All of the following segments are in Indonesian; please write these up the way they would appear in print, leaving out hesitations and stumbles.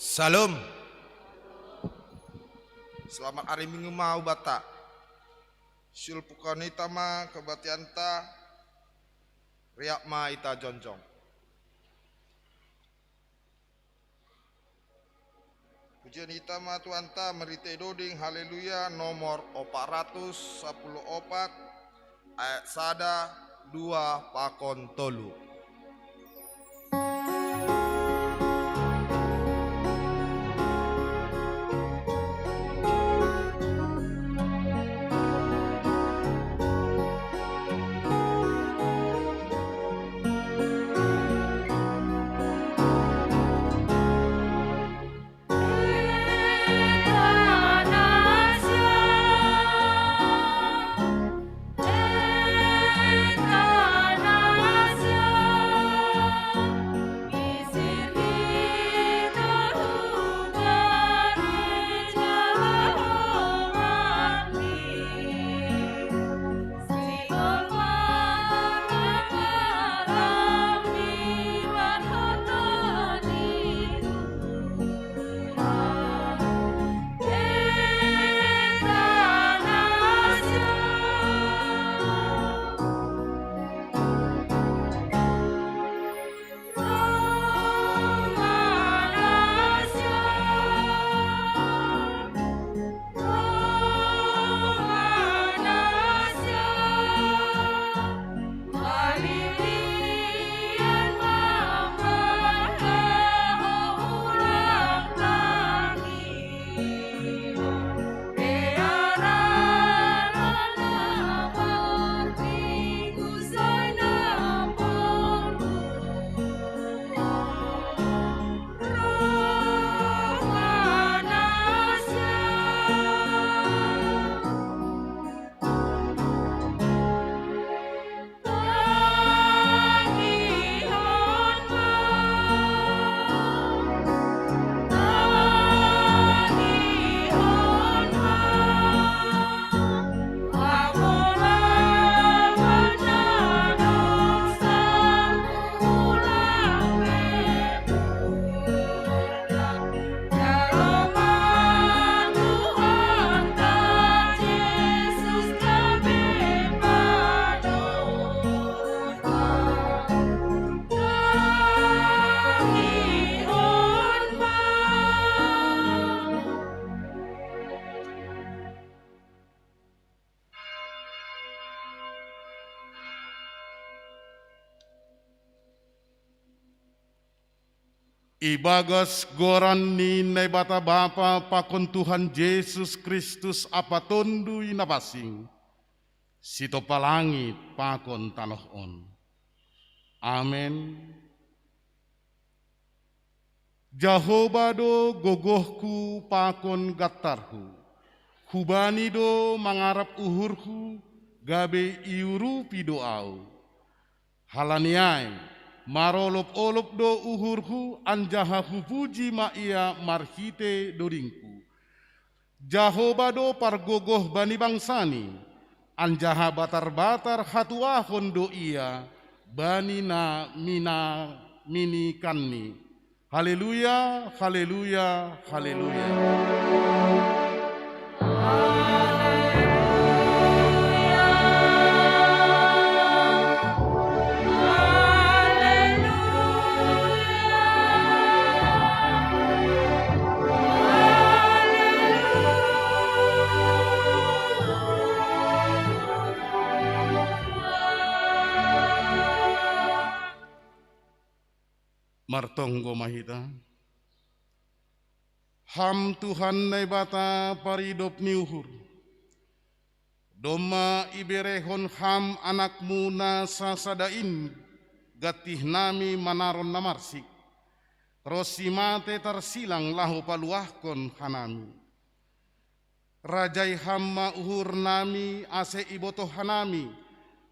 Salam. Selamat hari Minggu mau bata. Sulpukanita ma kebatianta riak ma ita jonjong. Pujian ita ma tuanta merite doding haleluya nomor 414 ayat sada 2 pakon tolu. Ibagas goran ni bata Bapa pakon Tuhan Yesus Kristus apa tondui nabasing. Sito palangit pakon tanohon. Amen. Jehovah do gogohku pakon gatarhu. Hubani do mangarap uhurku gabe iurupi doau. Halaniai. Marolop-olop do uhurku anjaha hupuji ma ia marhite doringku. Jehovah do pargogoh bani bangsani anjaha batar-batar hatuahon do ia bani na mina mini kanni. Haleluya, haleluya, haleluya. Martonggo mahita. Ham Tuhan nai bata paridop niuhur. Doma iberehon ham anakmu na sasadain gatih nami manaron namarsik. Rosimate tersilang lahu paluahkon hanami. Rajai hamma uhur nami ase ibotoh hanami.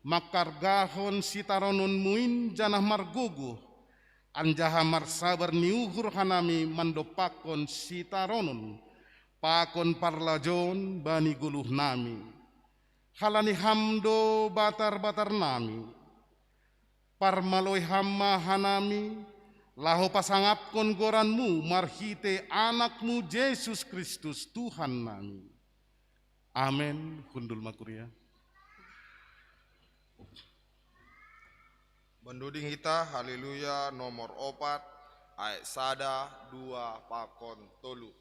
Makargahon sitaronon muin janah marguguh. Anjaha marsabar niuhur hanami mandopakon sitaronon pakon parlajon bani guluh nami halani hamdo batar-batar nami parmaloi hamma hanami Laho pasangap kon goranmu marhite anakmu Yesus Kristus Tuhan nami. Amen. Hundul makuria. Menduding kita haleluya nomor 4 ayat sada 2 pakon tolu.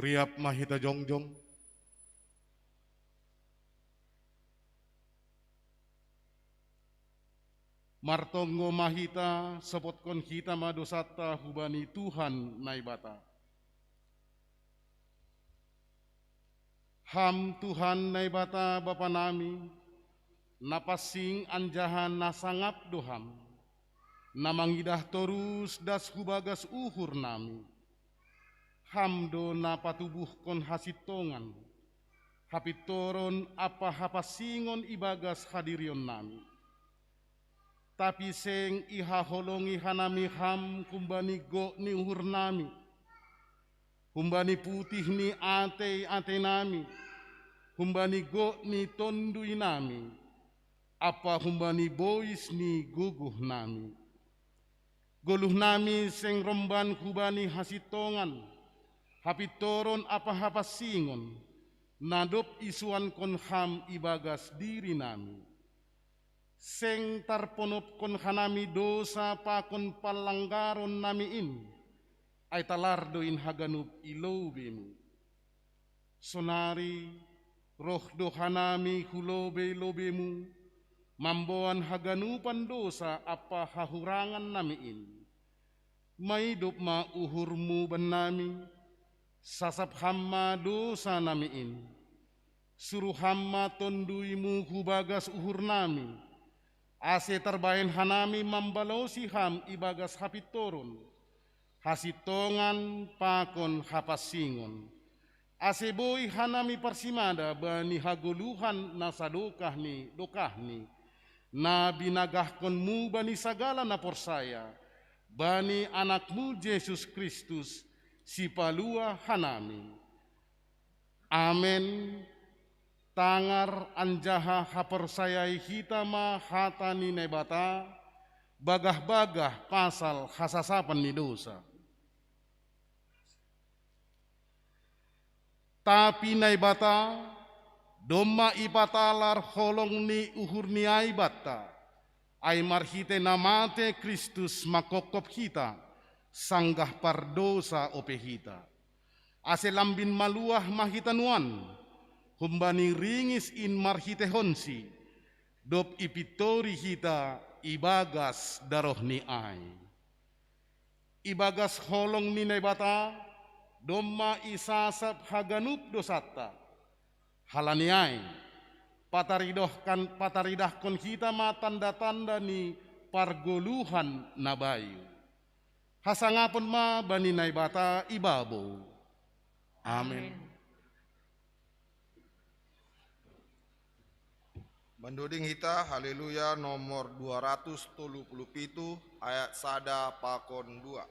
Riap mahita jongjong. Martonggo mahita sepotkon kita madosata hubani Tuhan naibata. Ham Tuhan naibata Bapa nami, napasing anjahan nasangap doham, namangidah torus das hubagas uhur nami. Hamdo na patubuh kon hasitongan, hapitoron apa hapasingon ibagas hadirion nami. Tapi seng iha holongi hanami ham kumbani go ni uhur nami, kumbani putih ni ate nami, kumbani go ni tondui nami, apa kumbani bois ni guguh nami. Goluh nami seng romban kubani hasitongan, hapitoron apa hapasingon, nadop isuan kon ham ibagas diri nami. Seng tarponop kon hanami dosa pakon palanggaron namiin, ay talardoin haganup ilobemu. Sonari roh dohanami hulobe-lobemu, mamboan haganupan dosa apa hahurangan namiin. Maidop ma uhurmu banami, sasap hamma dosa namiin, suruh hamba tonduimu hubagas uhur nami, ase terbain hanami mambalosi ham ibagas hapitorun, hasitongan pakon hapasingon, ase boy hanami parsimada bani hagoluhan nasadokahni dokahni, na binagahkonmu bani sagala na porsaya, bani anakmu Yesus Kristus, si palua hanami. Amen. Tangar anjaha hapersayai hitama hatani nebata, bagah-bagah pasal hasasapan ni dosa. Tapi naibata, domma ipatalar holong ni uhur ni aibata, ay marhite namate Kristus makokop hita, sanggah pardosa opehita. Ase lambin maluah mahitanuan, humbani ringis in marhite honsi, dop ipitori hita ibagas daroh ni ay. Ibagas holong ni nebata, domma isasap haganup dosata, halani ay, pataridahkon kita ma tanda-tanda ni pargoluhan nabayu. Hasangapon ma bani naibata ibabo. Amin. Bandoding hita haleluya nomor 237 ayat sada pakon 2.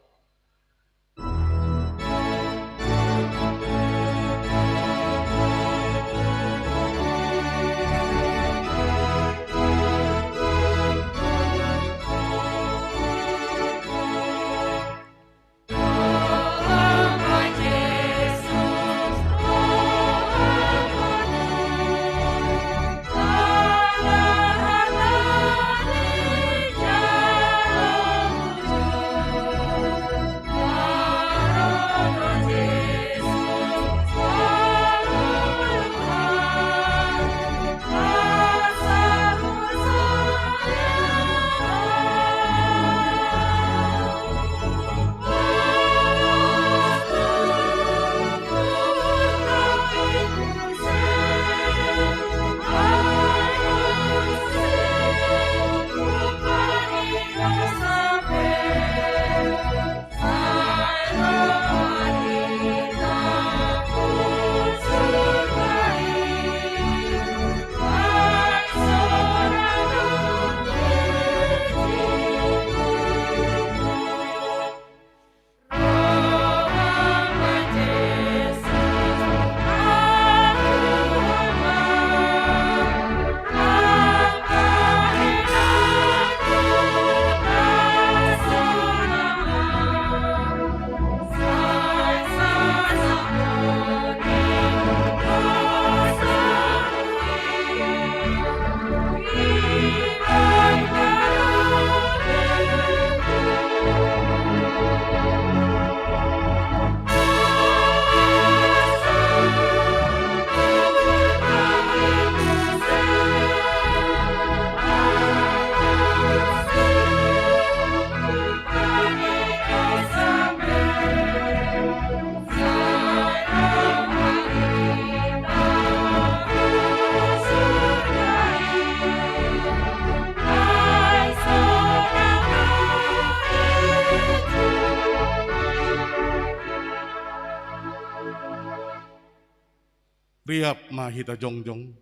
Riap mahita jongjong.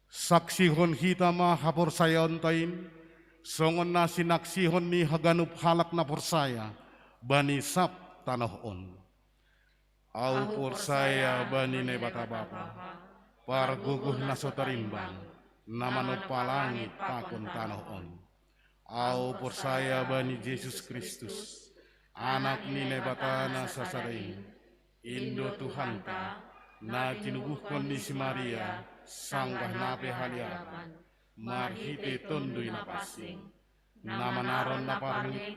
Saksihon hita ma hapor saya ontain, songon na sinaksihon ni haganup halak na porsaya, bani sap tanohon. Au porsaya bani nebata bapa, parguguh na sotarimbang, namanut palangit pakon tanohon. Au porsaya bani Yesus Kristus, anak ni nebata na sasarain, Indo Tuhan ta, na tinubuhkon ni si Maria, sanggah nape haliapan, marhite tondui na pasing, namanaron na parmit,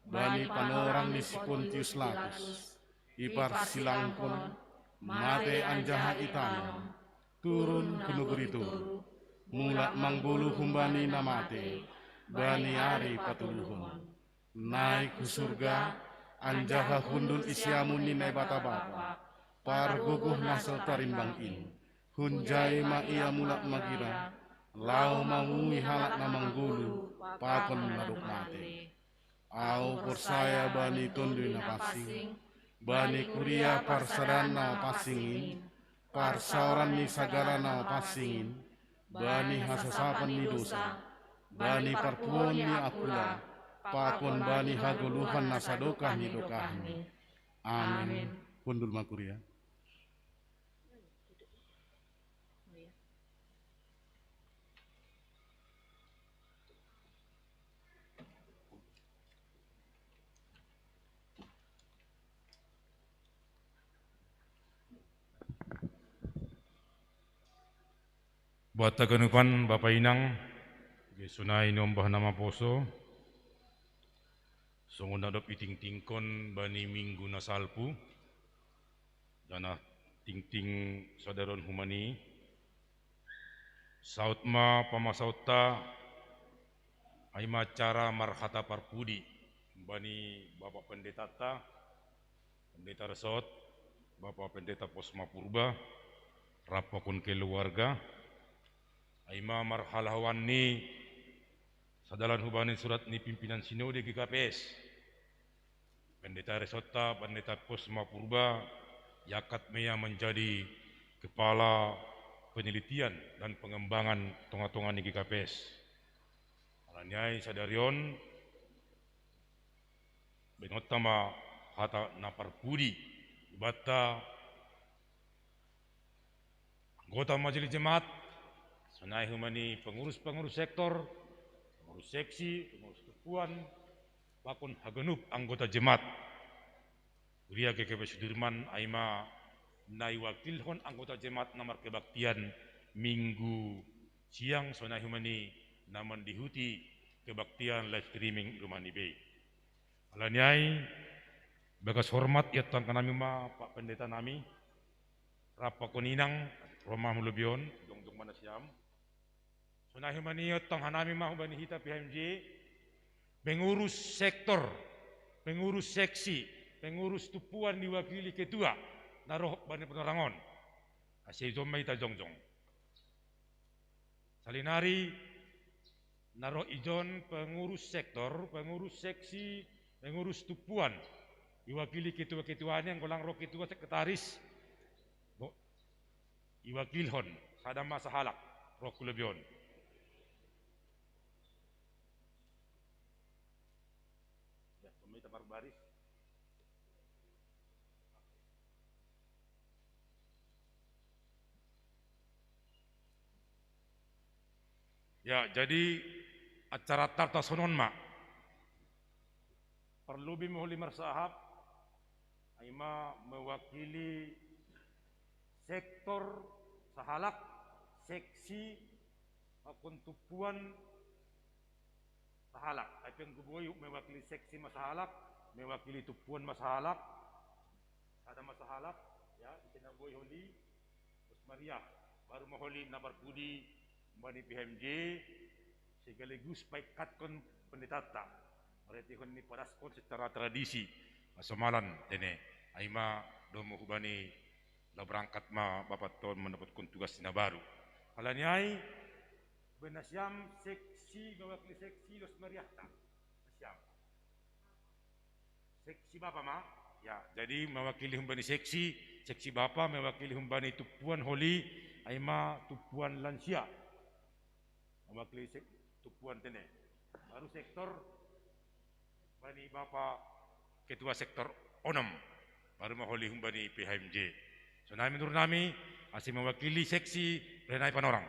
bani panorang ni si Pontius Latus, ipar silangkon, mate anjaha itanam, turun kunuguri turu, mula mangbulu humbani na mate, bani ari patuluhon, naik ke surga, anjaha hundul isyamu ninai bata-bata, parguguh nasel tarimbang in, hunjai ma ia mulak magira, lau mangui halak na manggulu, pakon naduk mate. Au persaya bani tundu na pasing, bani kuria parsadana pasingin, parsauran ni sagala na pasingin, bani hasasapan ni dosa, bani parpuon ni akula, pakon bani haguluhan na sadokah ni dokahni. Amin. Kundul makuria. Buat taganupan Bapak Inang, sunai nombah nama poso, songon nadop iting tingkon bani minggu nasalpu, dana ting saudaron humani, sautma pamasauta, aima cara marhata parpudi, bani Bapak Pendeta Pendeta Resort, Bapak Pendeta Posma Purba, rapakun keluarga, aima marhalawan ni sadalan hubani surat ni pimpinan sinode GKPS, Pendeta Resota, Pendeta Posma Purba, yakat mea menjadi kepala penelitian dan pengembangan tonga-tonga ni GKPS. Alanyai sadarion benotama hata naparpudi bata anggota majelis jemaat, sunai humani pengurus sektor, pengurus seksi, pengurus kepuan, bakun hagenup anggota jemaat. Kuria GKP Sudirman aima nai wakilhon anggota jemaat namar kebaktian minggu siang sunai humani naman dihuti kebaktian live streaming rumani bay. Alanyai bagas hormat ya tang kanami ma Pak Pendeta nami rapa koninang Roma Mulubion dong manasiam. Sunai humani tang hanami ma hubani hita PMJ pengurus sektor, pengurus seksi, pengurus tupuan diwakili ketua naroh bani penerangon. Asyik zomai ta jongjong. Salinari naroh ijon pengurus sektor, pengurus seksi, pengurus tupuan diwakili ketua-ketuanya yang golang roh ketua sekretaris iwakilhon sadam masa halak roh kulebion. Ya, pemita barbaris. Ya, jadi acara tarta sonon mak perlu bimohli marsahab aima mewakili sektor sahalak, seksi, maupun tupuan sahalak. Tapi yang guboy mewakili seksi masahalak, mewakili tupuan masahalak, ada masahalak, ya, kita boy holi, terus Maria, baru maholi nabar budi, bani PMJ, sekaligus paikatkon pendetata. Berarti honi padaskon secara tradisi, masamalan tene, aima domo hubani la berangkat ma bapak ton mendapatkan tugas dina baru. Alanyai benasyam seksi mewakili seksi Los Mariahta. Nasyam. Seksi bapak ma, ya, jadi mewakili humbani seksi bapak mewakili humbani tupuan holi, aima tupuan lansia. Mewakili tupuan tene. Baru sektor bani bapak ketua sektor onom. Baru maholi humbani PHMJ. So menurut kami masih mewakili seksi Renai Panorang.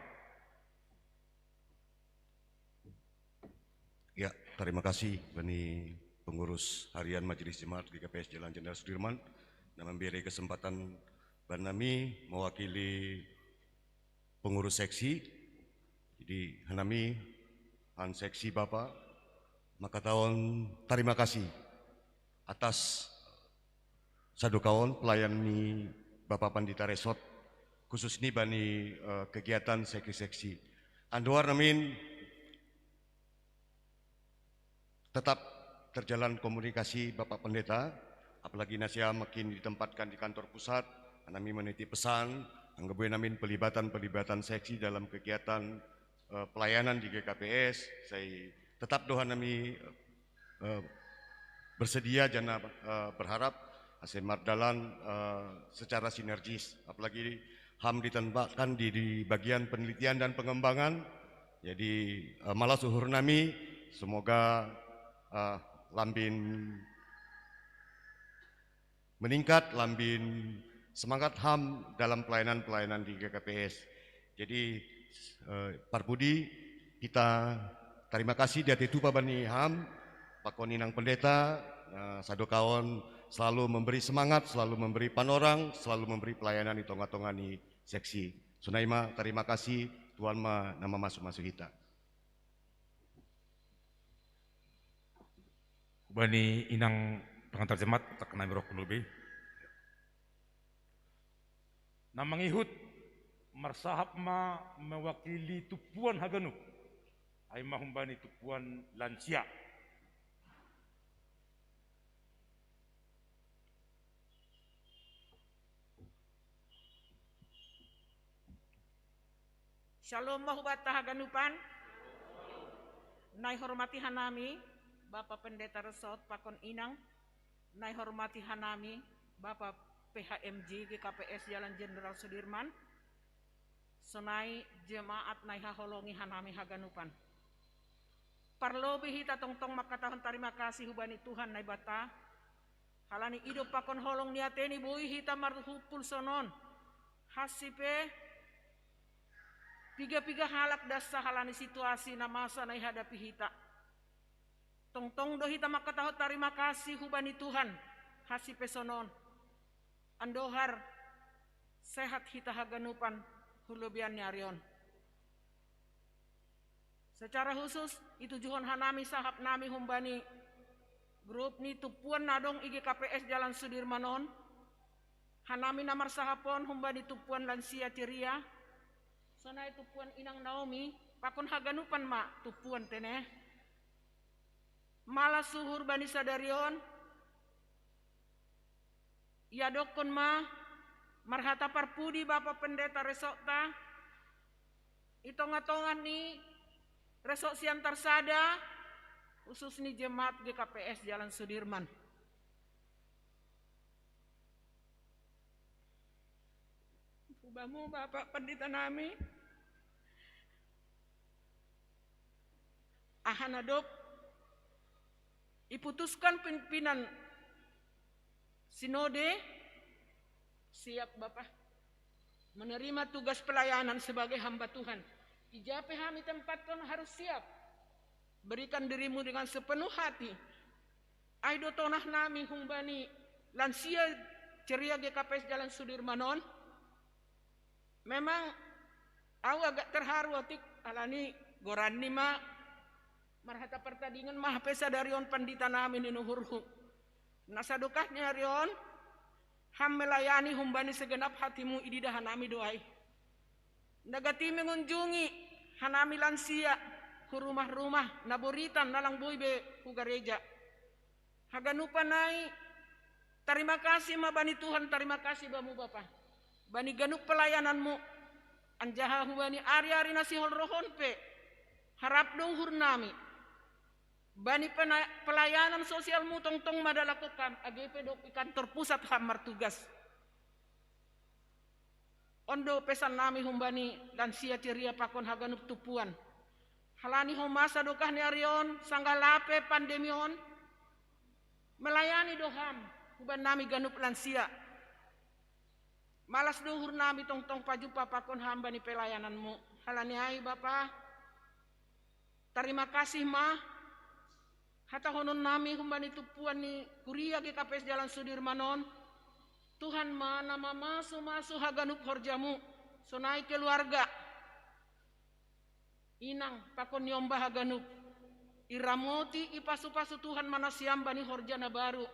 Ya, terima kasih Bani pengurus harian Majelis Jemaat GKPS Jalan Jenderal Sudirman dan memberi kesempatan Banami mewakili pengurus seksi. Jadi Hanami han seksi Bapak maka tahun terima kasih atas sadu kawan pelayani Bapak Pandita Resort khusus ini bani kegiatan seksi-seksi. Anduar namin tetap terjalan komunikasi Bapak Pendeta apalagi nasiam makin ditempatkan di kantor pusat, nami menitip pesan, anggabuin namin pelibatan seksi dalam kegiatan pelayanan di GKPS. Saya tetap doa nami bersedia jana berharap Ase Mardalan secara sinergis, apalagi HAM ditempatkan di bagian penelitian dan pengembangan. Jadi malah suhur nami semoga lambin meningkat, lambin semangat HAM dalam pelayanan-pelayanan di GKPS. Jadi Pak Budi, kita terima kasih di hati Pak Bani HAM, Pak Koninang Pendeta, Sado Kawan selalu memberi semangat, selalu memberi panorang, selalu memberi pelayanan di tonga-tonga di seksi. Sunaima, terima kasih, Tuhan ma nama masuk-masuk kita. Bani inang pengantar jemaat tak kena berok lebih. Namang ihut marsahap ma mewakili tupuan Haganuk. Ay mahumbani tupuan lansia. Shalom mahubata Haganupan. Nai hormati hanami Bapak Pendeta Resort Pakon Inang. Nai hormati hanami Bapak PHMJ GKPS Jalan Jenderal Sudirman. Sonai jemaat nai haholongi hanami Haganupan. Parlobi hita tongtong makatahon terima kasih hubani Tuhan nai bata. Halani hidup pakon holong niateni bui hita marhupul sonon. Hasipe piga-piga halak dasa halani situasi na masa na ihadapi hita. Tongtong do hita makataho terima kasih hubani Tuhan. Hasi pesonon. Andohar sehat hita Haganupan hulubian nyarion. Secara khusus itu juhon hanami sahab nami humbani grup ni tupuan nadong IGKPS Jalan Sudirmanon. Hanami namar sahapon humbani tupuan lansia ceria. Sonai tupuan Inang Naomi, pakon Haganupan ma tupuan teneh. Malah suhur bani sadarion. Ya dokon ma marhata parpudi Bapak Pendeta Resokta. Itonga-tongan ni resok siantar sada khusus ni jemaat GKPS Jalan Sudirman. Ubamu Bapak Pendeta nami ahanadok iputuskan pimpinan sinode siap Bapak menerima tugas pelayanan sebagai hamba Tuhan. Ijape kami tempatkan harus siap. Berikan dirimu dengan sepenuh hati. Aido tonah nami humbani lansia ceria GKPS Jalan Sudirmanon. Memang aku agak terharu atik alani gorani ma marhata pertandingan mah pesa darion pandita nami ni nuhurhu. Nasadukahnya rion ham melayani humbani segenap hatimu ididah hanami doai. Nagati mengunjungi hanami lansia ku rumah-rumah naboritan nalang boybe ku gereja. Haganupan nai terima kasih ma bani Tuhan, terima kasih bamu Bapak. Bani ganuk pelayananmu anjaha hubani ari-ari nasihol rohon pe harap dong hurnami. Bani pelayanan sosialmu tong-tong madalakukan AGP dok kantor pusat hamar tugas. Ondo pesan nami humbani dan sia ceria pakon Haganup tupuan. Halani homasa dokah ni arion sanggalape pandemion melayani doham huban nami ganup lansia. Malas duhur nami tong-tong pajupa pakon hamba ni pelayananmu. Halani hai Bapa. Terima kasih mah. Hata honon nami humbani tupuan ni kuria GKPS Jalan Sudirmanon. Tuhan ma nama masu Haganup horjamu. Sonai keluarga. Inang pakon nyomba Haganup. Iramoti ipasu-pasu Tuhan manasiam bani horjana baru.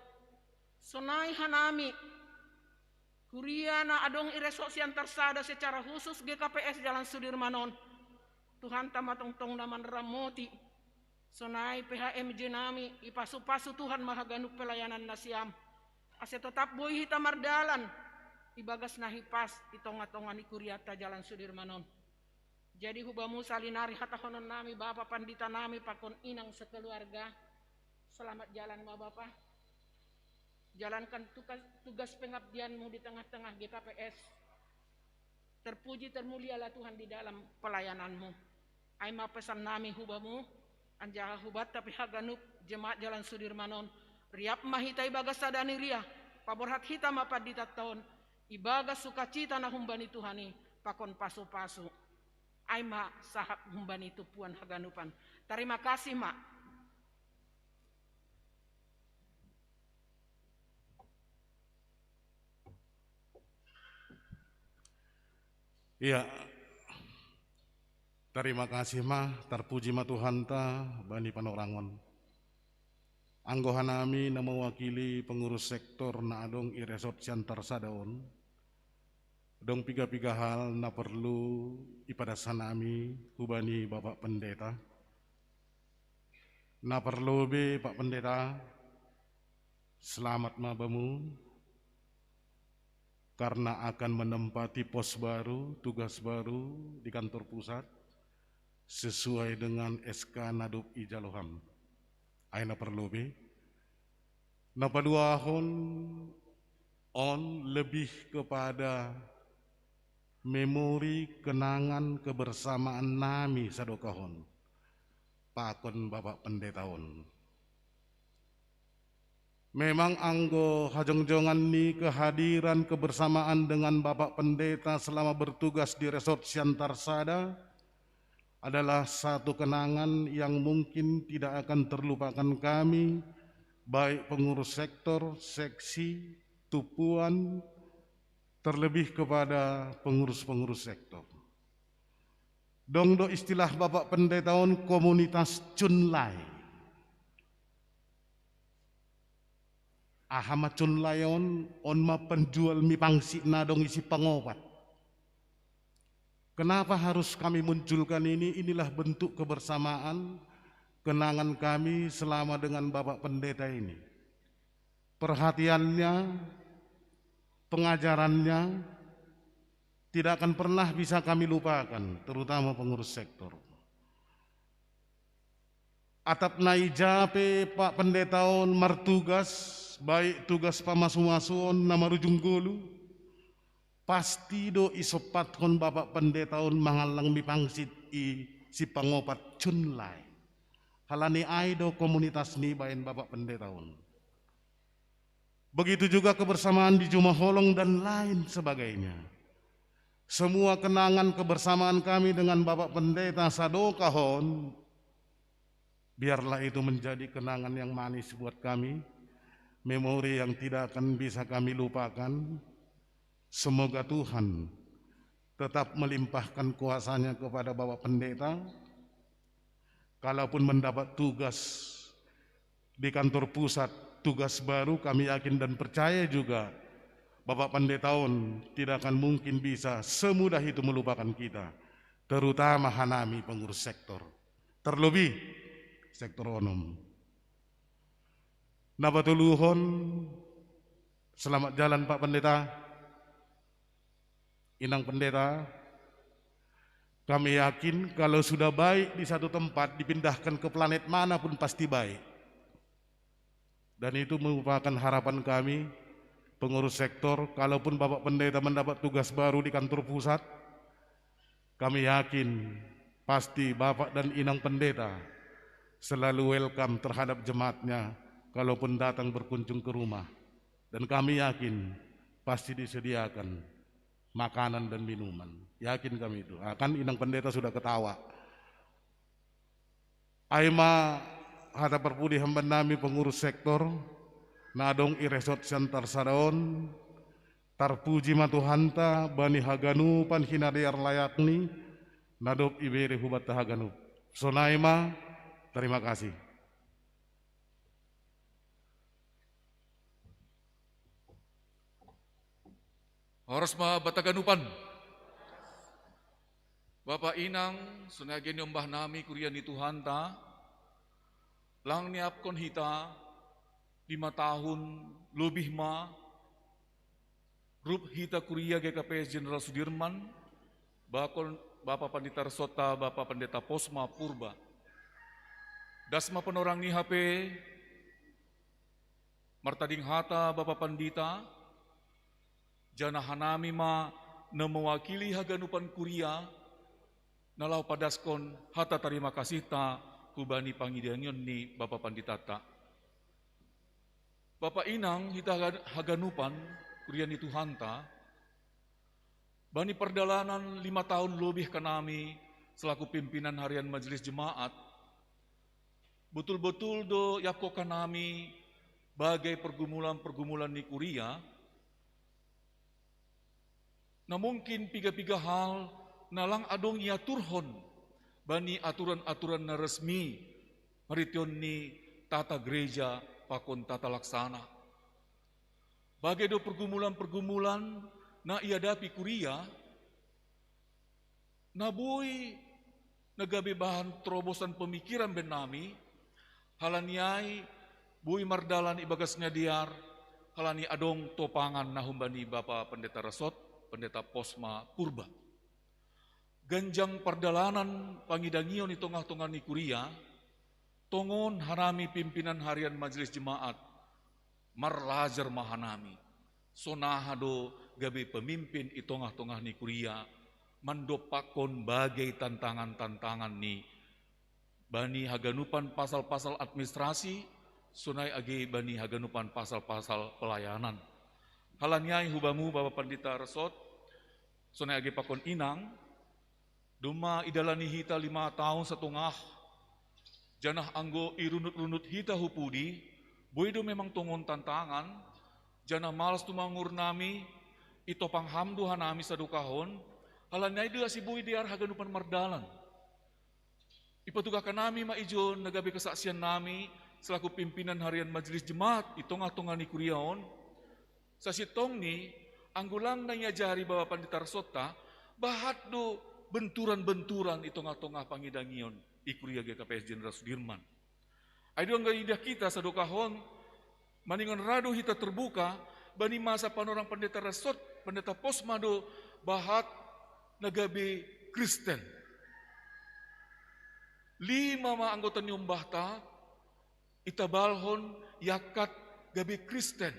Sonai hanami. Kuria na adong iresok siantar sada secara khusus GKPS Jalan Sudirmanon. Tuhan tamatong-tong naman ramoti. Sonai PHMJ nami ipasu-pasu Tuhan Mahaganup pelayanan nasiam. ase tetap boy hita mardalan ibagas nahipas itonga-tonga ni kuriata Jalan Sudirmanon. Jadi hubamu salinari hatahonon nami Bapak Pandita nami pakon inang sekeluarga. Selamat jalan ma Bapak. Jalankan tugas pengabdianmu di tengah-tengah GKPS. Terpuji termulialah Tuhan di dalam pelayananmu. Aima pesan nami hubamu anjaha hubat tapi haganup jemaat Jalan Sudirmanon. Riap mahita ibagas sadani ria. Paborhat hita mapadita tahun. Ibagas sukacita na humbani Tuhani pakon pasu-pasu. Aima sahab humbani tu puan haganupan. Terima kasih mak. Iya, terima kasih mah, terpuji mah Tuhan ta, bani panorangon. Anggohanami na mewakili pengurus sektor na adong iresot siantar sadaon. Dong piga-piga hal na perlu ipadasanami hubani Bapak Pendeta. Na perlu be Pak Pendeta, selamat mabamu. Karena akan menempati pos baru, tugas baru di kantor pusat sesuai dengan SK Nadub Ijaloham. Aina perlu be. Napa dua on lebih kepada memori kenangan kebersamaan nami sadokahon. Pakon Bapak Pendetaon. Memang anggo hajong-jongan ni kehadiran kebersamaan dengan Bapak Pendeta selama bertugas di Resort Siantar Sada adalah satu kenangan yang mungkin tidak akan terlupakan kami, baik pengurus sektor, seksi, tupuan, terlebih kepada pengurus-pengurus sektor. Dongdo istilah Bapak Pendetaon komunitas Cunlai. Ahama Cunlayon onma penjual mie pangsi nadong isi pengobat. Kenapa harus kami munculkan ini? Inilah bentuk kebersamaan, kenangan kami selama dengan Bapak Pendeta ini. Perhatiannya, pengajarannya tidak akan pernah bisa kami lupakan, terutama pengurus sektor. Atap naijape Pak Pendetaon martugas, baik tugas pamasu-masuon nama rujung golu, pasti do isopatkon Bapak Pendetaon mangalang mipangsit si pangopat Cunlai. Halani aido komunitas ni bain Bapak Pendetaon. Begitu juga kebersamaan di Jumaholong dan lain sebagainya. Semua kenangan kebersamaan kami dengan Bapak Pendeta Sadokahon, biarlah itu menjadi kenangan yang manis buat kami, memori yang tidak akan bisa kami lupakan. Semoga Tuhan tetap melimpahkan kuasanya kepada Bapak Pendeta. Kalaupun mendapat tugas di kantor pusat, tugas baru, kami yakin dan percaya juga Bapak Pendetaon tidak akan mungkin bisa semudah itu melupakan kita, terutama hanami pengurus sektor, terlebih sektor onom. Nabatuluhon, selamat jalan Pak Pendeta, Inang Pendeta. Kami yakin kalau sudah baik di satu tempat, dipindahkan ke planet manapun pasti baik. Dan itu merupakan harapan kami, pengurus sektor, kalaupun Bapak Pendeta mendapat tugas baru di kantor pusat, kami yakin pasti Bapak dan Inang Pendeta selalu welcome terhadap jemaatnya kalaupun datang berkunjung ke rumah. Dan kami yakin pasti disediakan makanan dan minuman. Yakin kami itu. Kan Inang Pendeta sudah ketawa. Aima hata perpudi hamba nami pengurus sektor nadong iresot siantar sadaon tarpuji matuhanta bani haganu pan hinadiar layakni nadop ibere hubat haganu. Sonaima, terima kasih. Horsma Bataganupan, Bapak Inang, sunagin yombah nami kurian itu hanta, lang niapkon hita, 5 tahun lebih grup hita kuria GKPS Jenderal Sudirman, Bapak Pandita Resota, Bapak Pendeta Posma Purba, Dasma Penorang ni HP, Martading Hata Bapak Pandita, Jana Hanami na mewakili haganupan kuria, nalau padaskon hata terima kasih ta kubani pangidangion ni Bapak Panditata. Bapak Inang hita haganupan kuria ni Tuhanta, bani perdalanan 5 tahun lebih kanami selaku pimpinan harian majelis jemaat, betul-betul do yapko kanami bagai pergumulan-pergumulan ni kuria, na mungkin piga-piga hal nalang adong ia turhon bani aturan-aturan na resmi marition ni tata gereja pakon tata laksana. Bagai do pergumulan-pergumulan na iadapi kuria, nabui nagabi bahan terobosan pemikiran benami, halaniai bui mardalan ibagas ngadiar, halani adong topangan nahumbani Bapak Pendeta Resot, Pendeta Posma Purba. Ganjang perdalanan pangidangion di tengah-tengah ni kuria, tongon hanami pimpinan harian majelis jemaat, marlajar mahanami, sonahado gabi pemimpin i tengah-tengah ni kuria, mandopakon bagai tantangan-tantangan ni, bani haganupan pasal-pasal administrasi, sunai agi bani haganupan pasal-pasal pelayanan. Halanyai hubamu Bapak Pandita Resot, sunai agi pakon inang, duma idalani hita 5 tahun setengah, janah anggo irunut-runut hita hupudi, boido memang tongon tantangan, janah malas tumangur nami, ito panghamdu hanami sadukahon, halanyai dia si bui diar haganupan mardalan. Ipatugakan nami maijon nagabi kesaksian nami, selaku pimpinan harian majelis jemaat, itong-atong ni kuriaon, sa sitong ni, anggulang na jari Bapak Pandita Resota, bahat do benturan-benturan itong-atong pangidangion, ikuria GKPS Jenderal Sudirman. Ay doang gaidah kita sa dokahon, maningon rado hita terbuka, bani masa panorang Pendeta Resot, Pendeta Posmado, bahat nagabi Kristen. 5 anggota niyong bahta, itabalhon yakat gabi Kristen.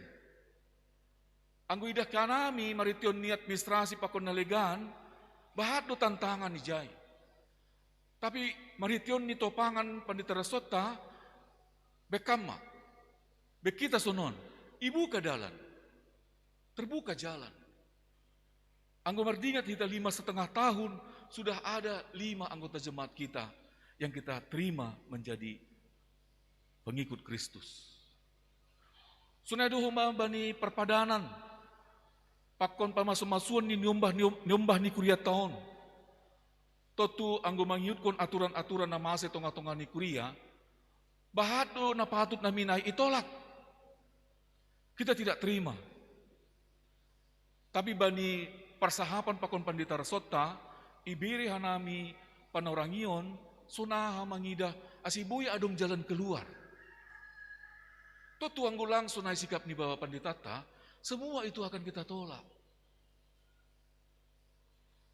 Anggo idah kanami marition ni administrasi pakon nalegan, bahat do tantangan ni jay. Tapi marition ni topangan Pandita Resota, bekama, bekita sonon, ibu ka dalan, terbuka jalan. Anggo mardingat hita 5,5 tahun, sudah ada 5 anggota jemaat kita yang kita terima menjadi pengikut Kristus. Sunai duhuma bani perpadanan, pakon pamasumasuan ni nyumbah ni kuria tahun. Totu anggo mangyutkon aturan-aturan na masa tonga-tonga ni kuria, bahat do na patut na minay itolak. Kita tidak terima. Tapi bani persahapan pakon Pandita Resota, ibiri hanami panorangion, sunaha mangidah asibuy adong jalan keluar. Totu anggulang sunai sikap ni Bapak Panditata, semua itu akan kita tolak.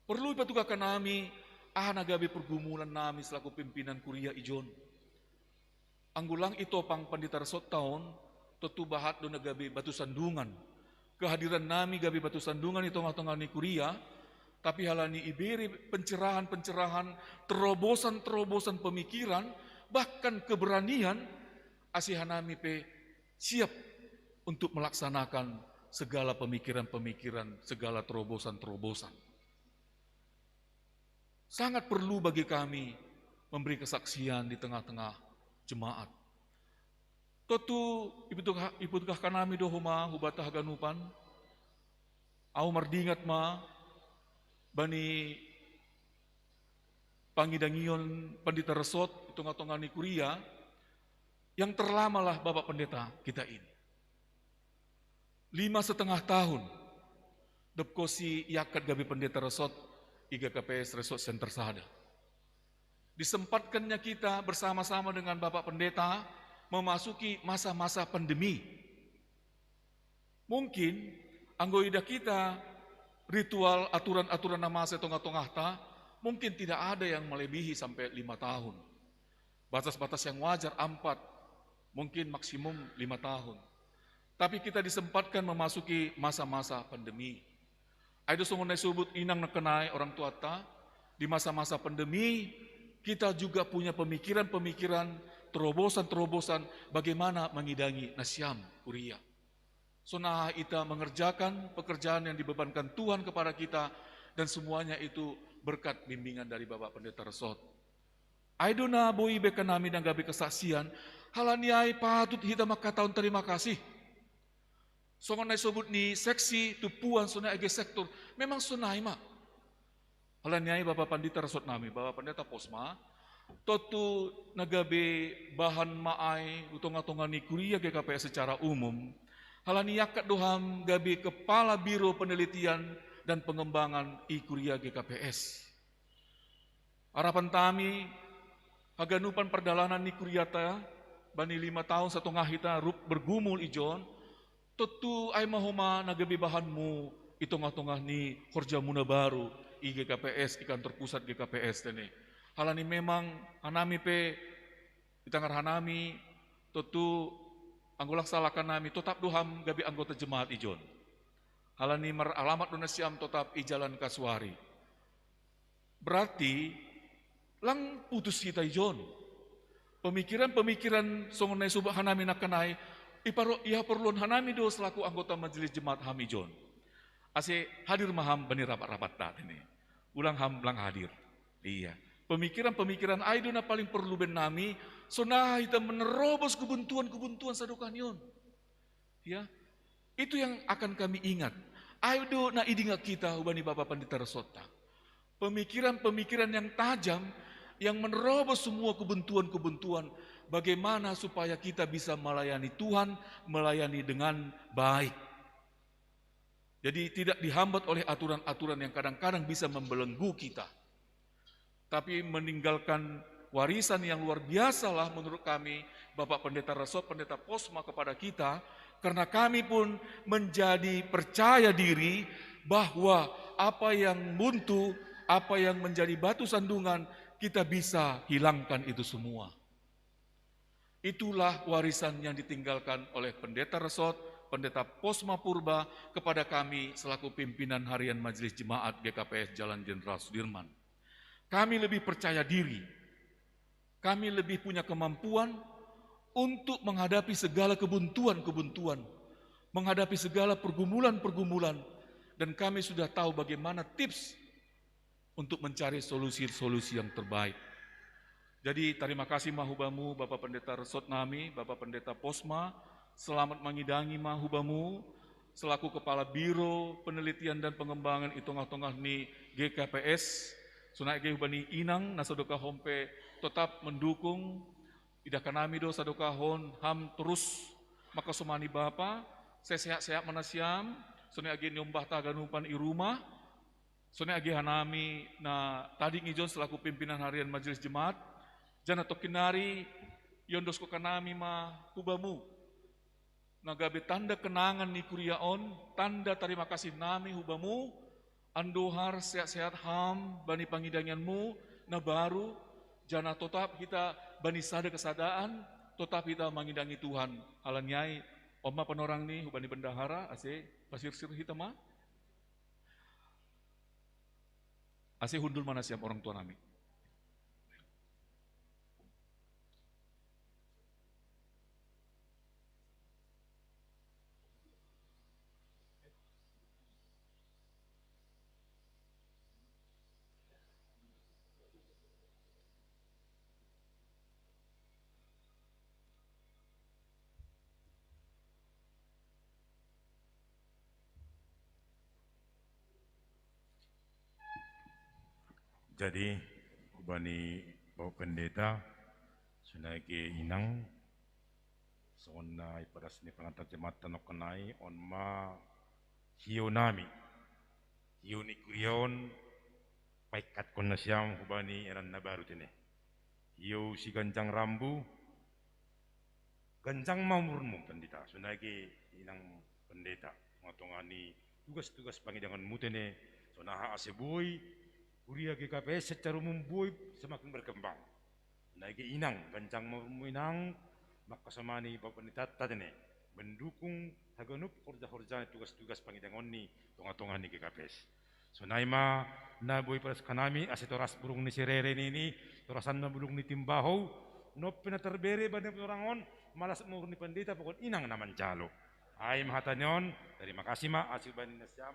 Perlu ipatugakan nami, nagabi pergumulan nami selaku pimpinan kuria ijon. Anggulang itu pang Pandita Resot tahun, totu bahat do nagabi batu sandungan. Kehadiran nami gabi batu sandungan itu tengah-tengah ni kuria, tapi halani iberi pencerahan-pencerahan, terobosan-terobosan pemikiran, bahkan keberanian, asihanami pe siap untuk melaksanakan segala pemikiran-pemikiran, segala terobosan-terobosan. Sangat perlu bagi kami memberi kesaksian di tengah-tengah jemaat. Totu iputkah kanami dohuma hubata haganupan, au mardingat bani pangidangion Pandita Resot tengah-tengah ni kuria, yang terlamalah Bapak Pendeta kita ini. 5,5 tahun, depkosi yakat gabi Pendeta Resot, IGKPS Resot Center Sada. Disempatkannya kita bersama-sama dengan Bapak Pendeta, memasuki masa-masa pandemi. Mungkin anggoida kita ritual aturan-aturan nama setengah-tengah ta mungkin tidak ada yang melebihi sampai 5 tahun. Batas-batas yang wajar 4, mungkin maksimum 5 tahun. Tapi kita disempatkan memasuki masa-masa pandemi. Aido songonai subut inang nakenai orang tua ta, di masa-masa pandemi kita juga punya pemikiran-pemikiran, terobosan-terobosan bagaimana mengidangi nasyam kuria. Sonah kita mengerjakan pekerjaan yang dibebankan Tuhan kepada kita, dan semuanya itu berkat bimbingan dari Bapak Pendeta Resot. Aidona boi beka nami dan gabi kesaksian, halaniai patut hita makataun terima kasih. Songonai sobut ni seksi tupuan sonai age sektor, memang sonai mak. Halaniai Bapak Pendeta Resot nami, Bapak Pendeta Posma, totu nagabe bahan maai utonga-tonga ni kuria GKPS secara umum. Halani yakat doham gabi Kepala Biro Penelitian dan Pengembangan I-Kuria GKPS. Harapan kami, haganupan perdalanan ni kuriata, bani 5 tahun setengah kita bergumul ijon, tentu ay mahoma nagabi bahanmu itong-atongah ni Korja Muna Baru I GKPS, I kantor pusat GKPS tene. Halani memang hanami pe, itangar hanami, tentu anggolak salakan nami tetap duham gabi anggota jemaat ijon. Halani alamat donasiam tetap i jalan Kasuari. Berarti lang putus kita ijon. Pemikiran-pemikiran songonai subah hanami nakanai ia perluan hanami do selaku anggota majelis jemaat ham ijon. Ase hadir maham bani rapat-rapat tak ini. Ulang ham lang hadir. Iya. Pemikiran-pemikiran aido na paling perlu ben nami, sonah kita menerobos kebuntuan-kebuntuan sadukan yon. Ya, itu yang akan kami ingat. Aido na idingat kita ubani Bapak Pendeta Resota. Pemikiran-pemikiran yang tajam, yang menerobos semua kebuntuan-kebuntuan, bagaimana supaya kita bisa melayani Tuhan, melayani dengan baik. Jadi tidak dihambat oleh aturan-aturan yang kadang-kadang bisa membelenggu kita. Tapi meninggalkan warisan yang luar biasa lah menurut kami, Bapak Pendeta Resot, Pendeta Posma kepada kita, karena kami pun menjadi percaya diri bahwa apa yang buntu, apa yang menjadi batu sandungan, kita bisa hilangkan itu semua. Itulah warisan yang ditinggalkan oleh Pendeta Resot, Pendeta Posma Purba kepada kami selaku pimpinan harian Majelis Jemaat GKPS Jalan Jenderal Sudirman. Kami lebih percaya diri, kami lebih punya kemampuan untuk menghadapi segala kebuntuan-kebuntuan, menghadapi segala pergumulan-pergumulan, dan kami sudah tahu bagaimana tips untuk mencari solusi-solusi yang terbaik. Jadi terima kasih mahubamu Bapak Pendeta Resot nami, Bapak Pendeta Posma, selamat mengidangi mahubamu, selaku Kepala Biro Penelitian dan Pengembangan Itongah-tongah ni GKPS, sunai ge bani inang nasadoka hompe tetap mendukung idakan nami do sadoka hon ham terus maka somani Bapa saya sehat-sehat manasiam sunai age nyombah taganupan i rumah sunai age hanami na tadi ngijon selaku pimpinan harian Majelis Jemaat jana tokinari yondos ko kanami ma hubamu nagabe tanda kenangan ni kuriaon tanda terima kasih nami hubamu andohar sehat-sehat ham bani pangidanganmu na baru jana tetap kita bani sada kesadaan tetap kita mengidangi Tuhan halanyai oma penorang ni bani bendahara ase pasir-sir hitama ase hundul mana siap orang tua nami. Jadi, ubani Bapak Pendeta, sunai ke inang, sonai pada sini pengantar jemaat tanok kenai, on ma hiyo nami, hiyo ni kurion, paikat kon nasyam ubani eran na baru tene, hiyo si gancang rambu, gancang mamurmu pendeta, sunagi inang pendeta, ngotongani tugas-tugas pangidangan mutene, sonaha aseboy, kuria GKPS secara umum boy semakin berkembang. Nagi inang, gancang mamurmu inang, makasamani bapak pendeta tadene, mendukung haganup horja-horja tugas-tugas pangidangan ni, tonga-tonga ni GKPS. So naima na boy paras kanami asitoras burung ni sirere ini torasan na bulung ni timbaho no pinaterbere ba ni orangon malas mo ni pandita pokon inang naman jalo ay mahatanyon terima kasih ma asil bani nasyam.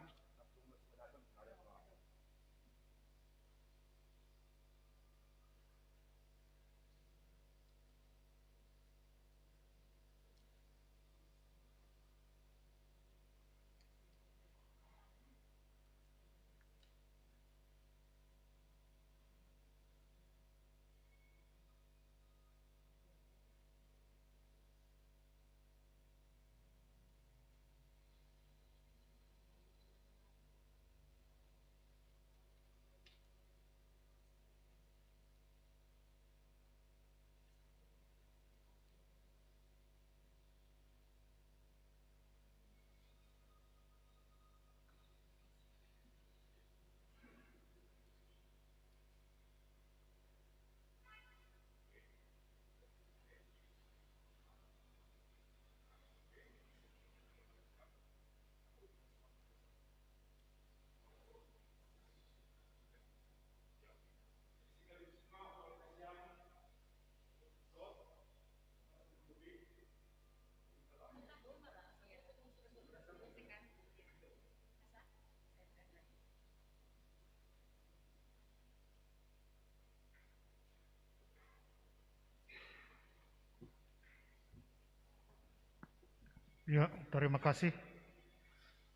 Ya, terima kasih.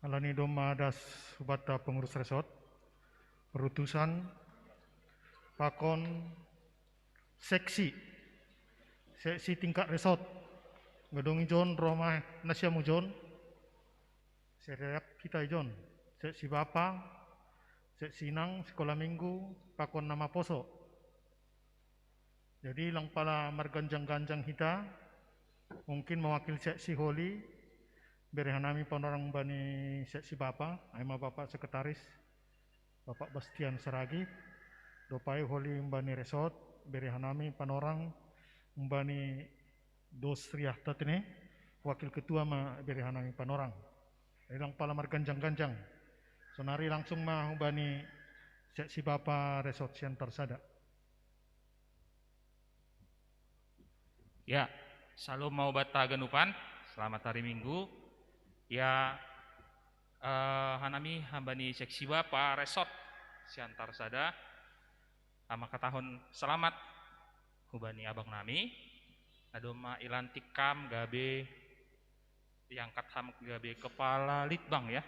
Alani doma das subata pengurus resort, perutusan, pakon, seksi tingkat resort, gedung ijon, rumah nasiamu jon, seriak kita ijon, seksi bapa, seksi nang, sekolah minggu, pakon nama poso. Jadi lang pala marganjang-ganjang kita, mungkin mewakili seksi holi, Berehanami panorang bani seksi bapa, aima bapak sekretaris, bapak Bastian Seragi, dopai holi bani resort, berehanami panorang bani dos riah tatene, wakil ketua ma berehanami panorang. Ilang palamar ganjang-ganjang, sonari langsung ma bani seksi bapa resort Siantar Sada. Ya, salam mau bataganupan, selamat hari Minggu. Ya, hanami hambani seksi bapa resort Siantar Sada, maka tahun selamat hubani abang nami, adoma ilantik kam gabe diangkat ham gabe kepala litbang ya,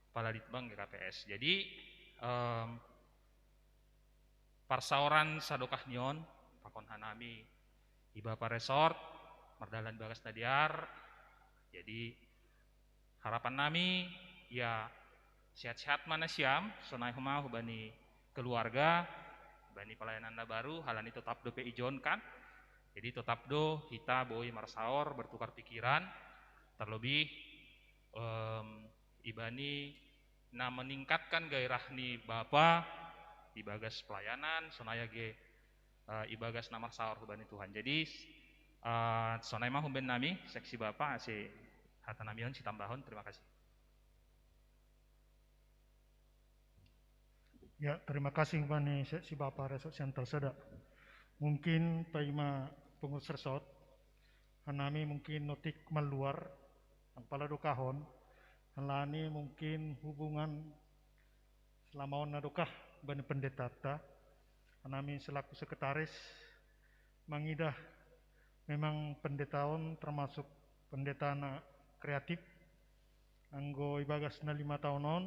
kepala litbang GKPS. Jadi parsauran sadokah nyon, pakon hanami di bapa resort, merdalan bagas nadiar, jadi harapan nami ya sehat-sehat mana siam sonai humah bani keluarga bani pelayanan baru halani tetap do pe ijon kan jadi tetap do kita boy marsaor bertukar pikiran terlebih ibani na meningkatkan gairah ni bapa di bagas pelayanan sonaya ge ibagas nama saor bani Tuhan jadi sonai mah humben nami seksi bapa si hatanamion si tambahon, terima kasih. Ya, terima kasih bani seksi bapa resort Siantar Sada. Mungkin paima pengurus resort, hanami mungkin notik meluar, ang palado kahon, hanlani mungkin hubungan selama on nadokah bani pendeta ta, hanami selaku sekretaris mangidah memang pendetaon termasuk pendeta na kreatif anggo ibagas na 5 tahunon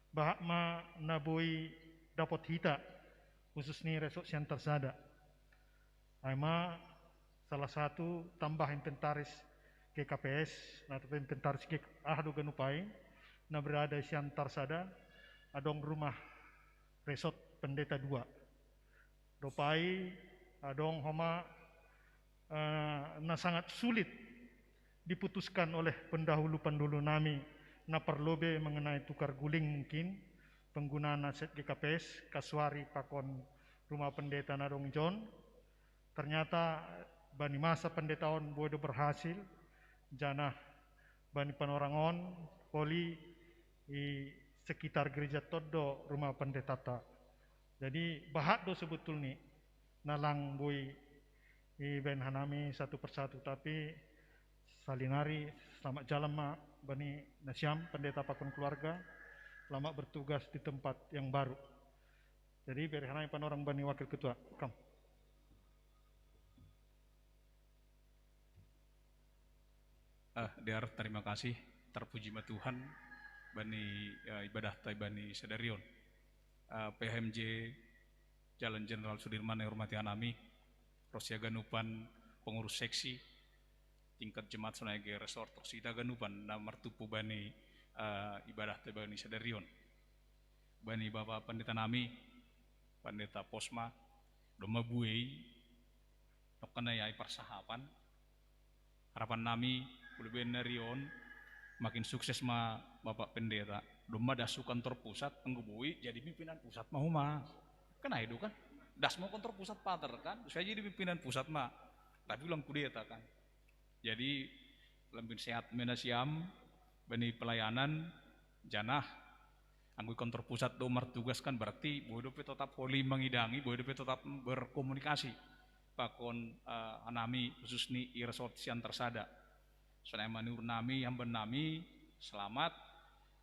bahak ma nabui dapat hita khusus ni resort Siantar Sada aima salah satu tambah inventaris GKPS atau inventaris ahdu ganupai na berada di Siantar Sada adong rumah resort pendeta 2 dopai adong homa na sangat sulit diputuskan oleh pendahulu nami na perlobe mengenai tukar guling mungkin penggunaan aset GKPS Kasuari Pakon Rumah Pendeta Nadong John. Ternyata bani masa pendetaon bodo berhasil janah bani panorangon poli di sekitar gereja Todo Rumah Pendeta ta. Jadi bahat do sebetulnya nalang boy ben hanami satu persatu, tapi salinari selamat jalan mak bani Nasyam pendeta Pakon Keluarga, selamat bertugas di tempat yang baru. Jadi beri hanami panorang bani wakil ketua. Kam. Dear, terima kasih, terpuji ma Tuhan, bani ibadah tai bani Sadarion, PHMJ Jalan Jenderal Sudirman yang hormati anami, Rosia Ganupan, pengurus seksi, tingkat jemaat Sonage Resort, Rosita Ganupan, nomor tupu bani ibadah tai bani Sadarion, bani Bapak Pendeta nami, Pendeta Posma, Doma Buei, nokana yai persahapan, harapan nami Ulben Narion makin sukses ma Bapak Pendeta. Doma dasu kantor pusat penggubui jadi pimpinan pusat mau mah. Kan itu kan. Das mau kantor pusat pater kan. Saya jadi pimpinan pusat mah. Tapi ulang kudeta kan. Jadi lebih sehat menasiam bani pelayanan janah anggo kantor pusat domar tugas kan berarti bodoh tetap poli mengidangi, bodoh tetap berkomunikasi. Pakon anami khusus ni resort sian tersada. Soalnya manur nami yang bernami selamat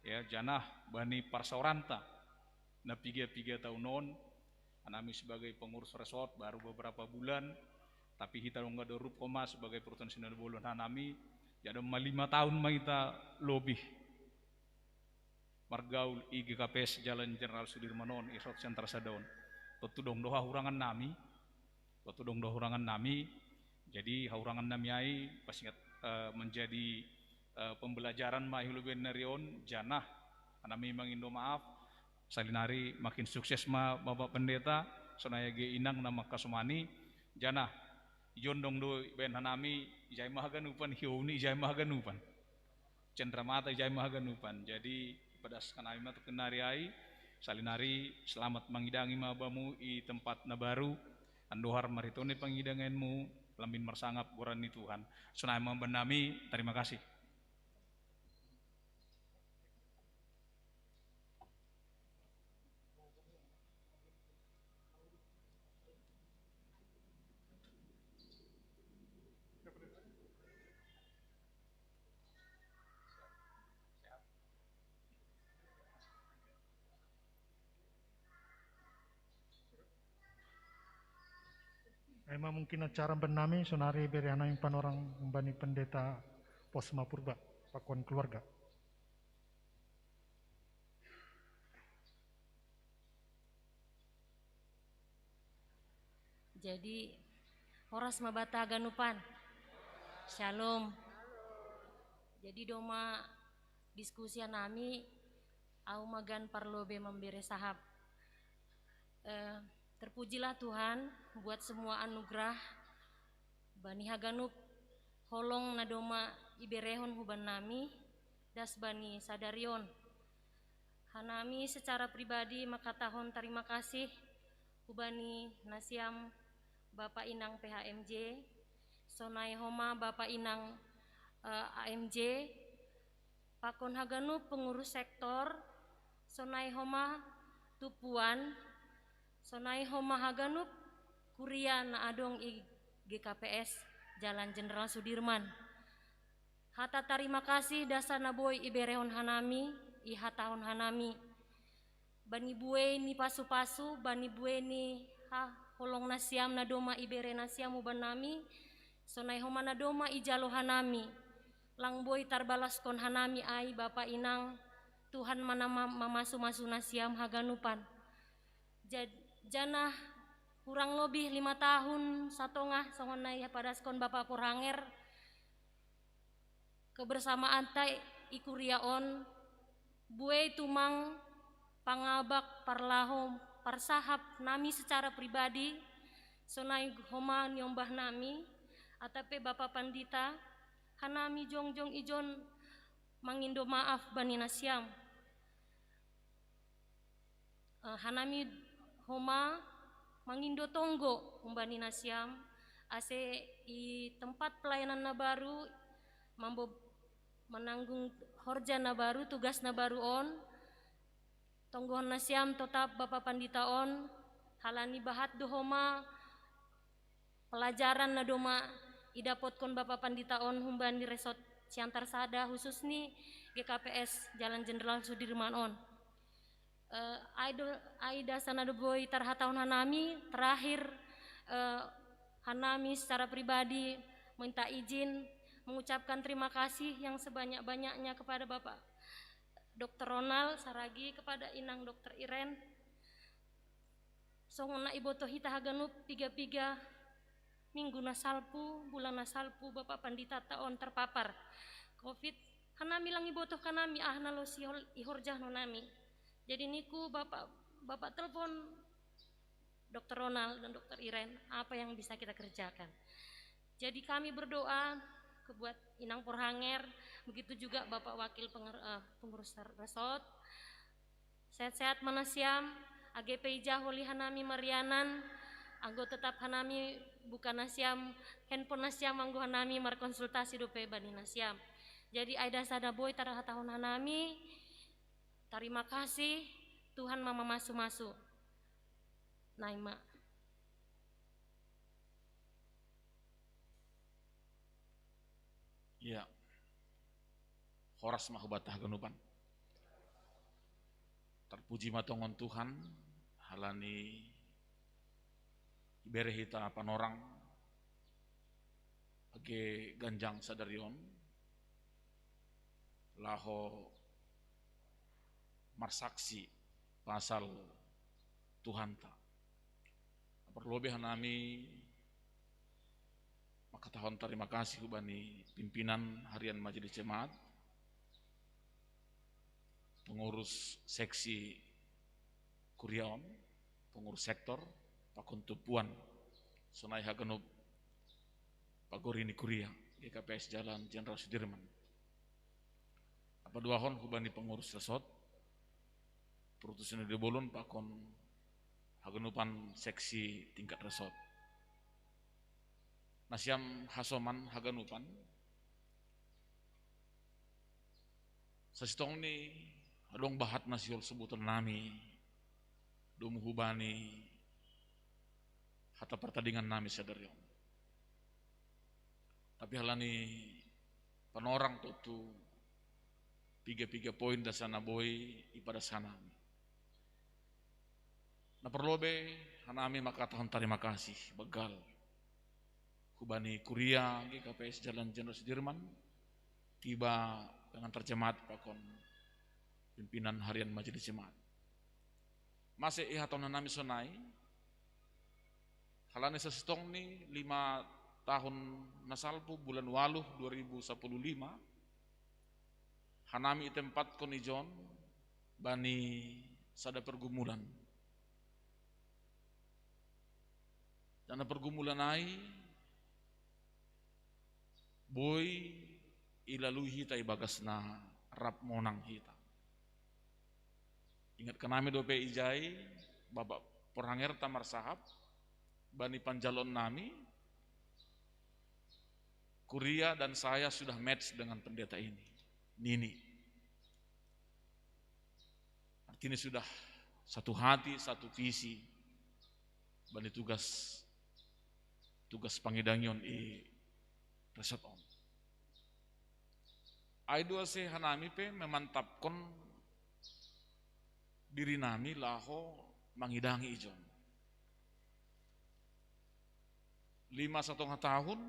ya janah bani parsauranta na piga tahunon anami sebagai pengurus resort baru beberapa bulan tapi kita nggak ada koma sebagai perutan sinar bolon anami jadi 5 tahun mah kita lobby margaul IGKPS Jalan Jenderal Sudirmanon resort Center Sadaun tutudong doa hurangan nami jadi haurangan nami ai pas ingat menjadi pembelajaran mahuluben narion janah anami mangindo maaf salinari makin sukses ma Bapak Pendeta sonaya ge inang nama kasumani janah jondong do ben hanami ijai mahaganupan hiuni ijai mahaganupan cendramata ijai mahaganupan jadi pedas kanami matu kenari ai salinari selamat mangidangi mabamu i tempat na baru andohar maritone pangidanganmu lambin mersangap gorani Tuhan. Sunai membenami, terima kasih. Emang mungkin acara bernami sonari beri hanami panorang bani Pendeta Posma Purba Pakon Keluarga. Jadi horas mabata ganupan. Shalom. Jadi doma diskusi nami au magan parlobe memberi sahab. Terpujilah Tuhan buat semua anugerah bani Haganup holong nadoma iberehon huban nami das bani Sadarion hanami secara pribadi makatahon terima kasih hubani Nasyam Bapak Inang PHMJ sonai homa Bapak Inang AMJ Pakon Haganup pengurus sektor sonai homa tupuan sonai homa Haganup kuria na adong i GKPS Jalan Jenderal Sudirman. Hata terima kasih dasana boy iberehon hanami i hatahon hanami. Bani bue ni pasu-pasu, bani bue ni holong Nasyam na doma ibere Nasyam uban nami. Sonai homa na doma i jalo hanami. Lang boy tarbalas kon hanami ai Bapak Inang Tuhan mana mamasu-masu Nasyam Haganupan. Janah kurang lebih 5 tahun satongah songonai pada skon Bapak Purhanger kebersamaan tai ikuriaon bue tumang pangabak parlahom parsahap nami secara pribadi sonai homa nyombah nami atape Bapak Pandita, hanami jongjong ijon mangindo maaf bani nasiam. Hanami homa mangindo tonggo umbani nasiam, ase i tempat pelayanan na baru mambo menanggung horja na baru, tugas na baru on, tonggohon nasiam tetap Bapak Pandita on, halani bahat dohoma pelajaran na doma idapotkon Bapak Pandita on humbani resort Siantar Sada khusus nih GKPS Jalan Jenderal Sudirman on. Aida sanado boy tarhatahun hanami terakhir hanami secara pribadi minta izin mengucapkan terima kasih yang sebanyak-banyaknya kepada Bapak Dr. Ronald saragi kepada Inang Dr. Iren songona iboto hita haganup piga-piga minggu nasalpu bulan nasalpu Bapak Pandita taon terpapar COVID hanami lang iboto kanami nalo si ihorjah nonami. Jadi niku Bapak telepon Dr. Ronald dan Dr. Iren apa yang bisa kita kerjakan. Jadi kami berdoa kebuat Inang Porhanger, begitu juga Bapak Wakil Pengurus Resort. Sehat-sehat manasiam, AGP Jaholi hanami Marianan, anggo tetap hanami bukan nasiam, handphone nasiam anggo hanami markonsultasi dope bani nasiam. Jadi Aida Sadaboy tarah tahun hanami. Terima kasih Tuhan mama masu-masu. Naima. Ya. Horas mahubatah genupan. Terpuji matongon Tuhan halani ibere hita panorang age ganjang sadarion laho marsaksi pasal Tuhan ta. Perlobe hanami maka tahun terima kasih hubani pimpinan harian Majelis Jemaat, pengurus seksi Kuriaon, pengurus sektor Pakuntupuan, Sonai Hagenup, Pagorini Kuria, GKPS Jalan Jenderal Sudirman. Apa dua hon hubani pengurus resort, Perutusan di Bolon Pakon Hagenupan seksi tingkat resort. Nasiam Hasoman Hagenupan. Sesitong ni adong bahat nasiol sebutan nami dum hubani hata pertandingan nami sadarion. Tapi halani panorang tutu piga poin dasana boy ipada sana. Na perlobe hanami maka tahun terima kasih begal hubani Kuria GKPS Jalan Jenderal Sudirman tiba dengan terjemaat pakon pimpinan harian Majelis Jemaat. Masih ihaton hanami sonai halane sesitong ni 5 tahun nasalpu bulan waluh 2015 hanami tempat konijon bani sada pergumulan. Dana pergumulan ai boy ilalui hita ibagasna rap monang hita. Ingat kanami dope ijai Bapak Porhanger Tamar Sahab bani panjalon nami Kuria dan saya sudah match dengan pendeta ini Nini. Artinya sudah satu hati, satu visi bani tugas pangidangion i resort on. Aido se hanami pe memantapkan diri nami laho mangidangi ijon. 5,5 tahun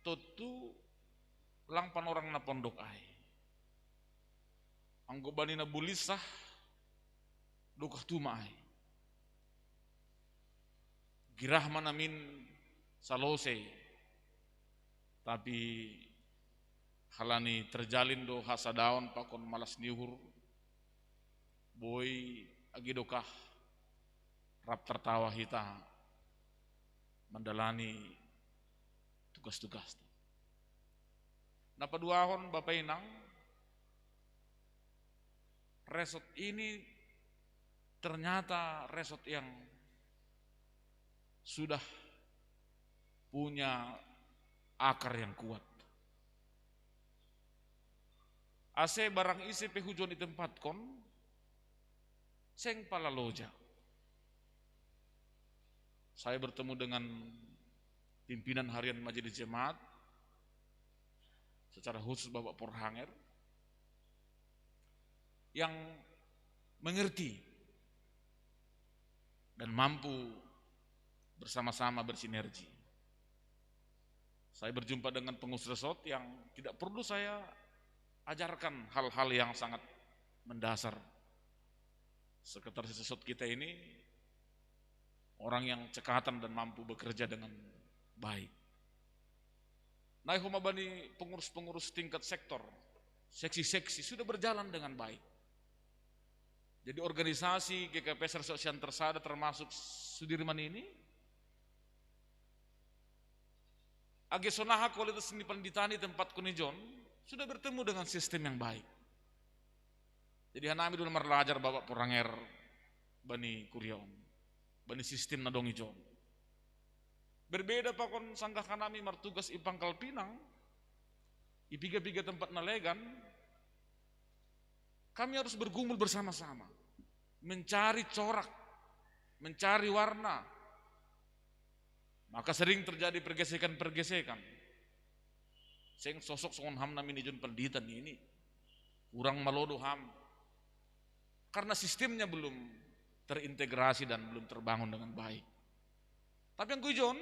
tutu lang panorang na pondok ai. Anggo bani na bulisah dukah tuma ai. Girah manamin salose tapi halani terjalin do hasadaon pakon malas niuhur boy agi dokah rap tertawa hita mendalani tugas-tugas. Nah, paduahon Bapak Inang, resort ini ternyata resort yang sudah punya akar yang kuat. Ase barang isi pehujon di tempat kon, seng pala loja. Saya bertemu dengan pimpinan harian Majelis Jemaat, secara khusus Bapak Porhanger, yang mengerti dan mampu bersama-sama bersinergi. Saya berjumpa dengan pengurus resort yang tidak perlu saya ajarkan hal-hal yang sangat mendasar. Sekretaris resort kita ini orang yang cekatan dan mampu bekerja dengan baik. Nah, humabani pengurus-pengurus tingkat sektor, seksi-seksi sudah berjalan dengan baik. Jadi organisasi GKPS Resort Center Sada termasuk Sudirman ini age sonaha kualitas seni penditani tempat kunijon sudah bertemu dengan sistem yang baik. Jadi hanami dulu merlajar Bapak Poranger bani Kuryaon, bani sistem nadong ijon. Berbeda pakon sanggah kanami martugas ipangkal Pinang, ipiga-piga tempat nalegan, kami harus bergumul bersama-sama, mencari corak, mencari warna. Maka sering terjadi pergesekan-pergesekan. Seng sosok songon ham namin ijon pendidikan ini kurang malodo ham. Karena sistemnya belum terintegrasi dan belum terbangun dengan baik. Tapi yang kuijon,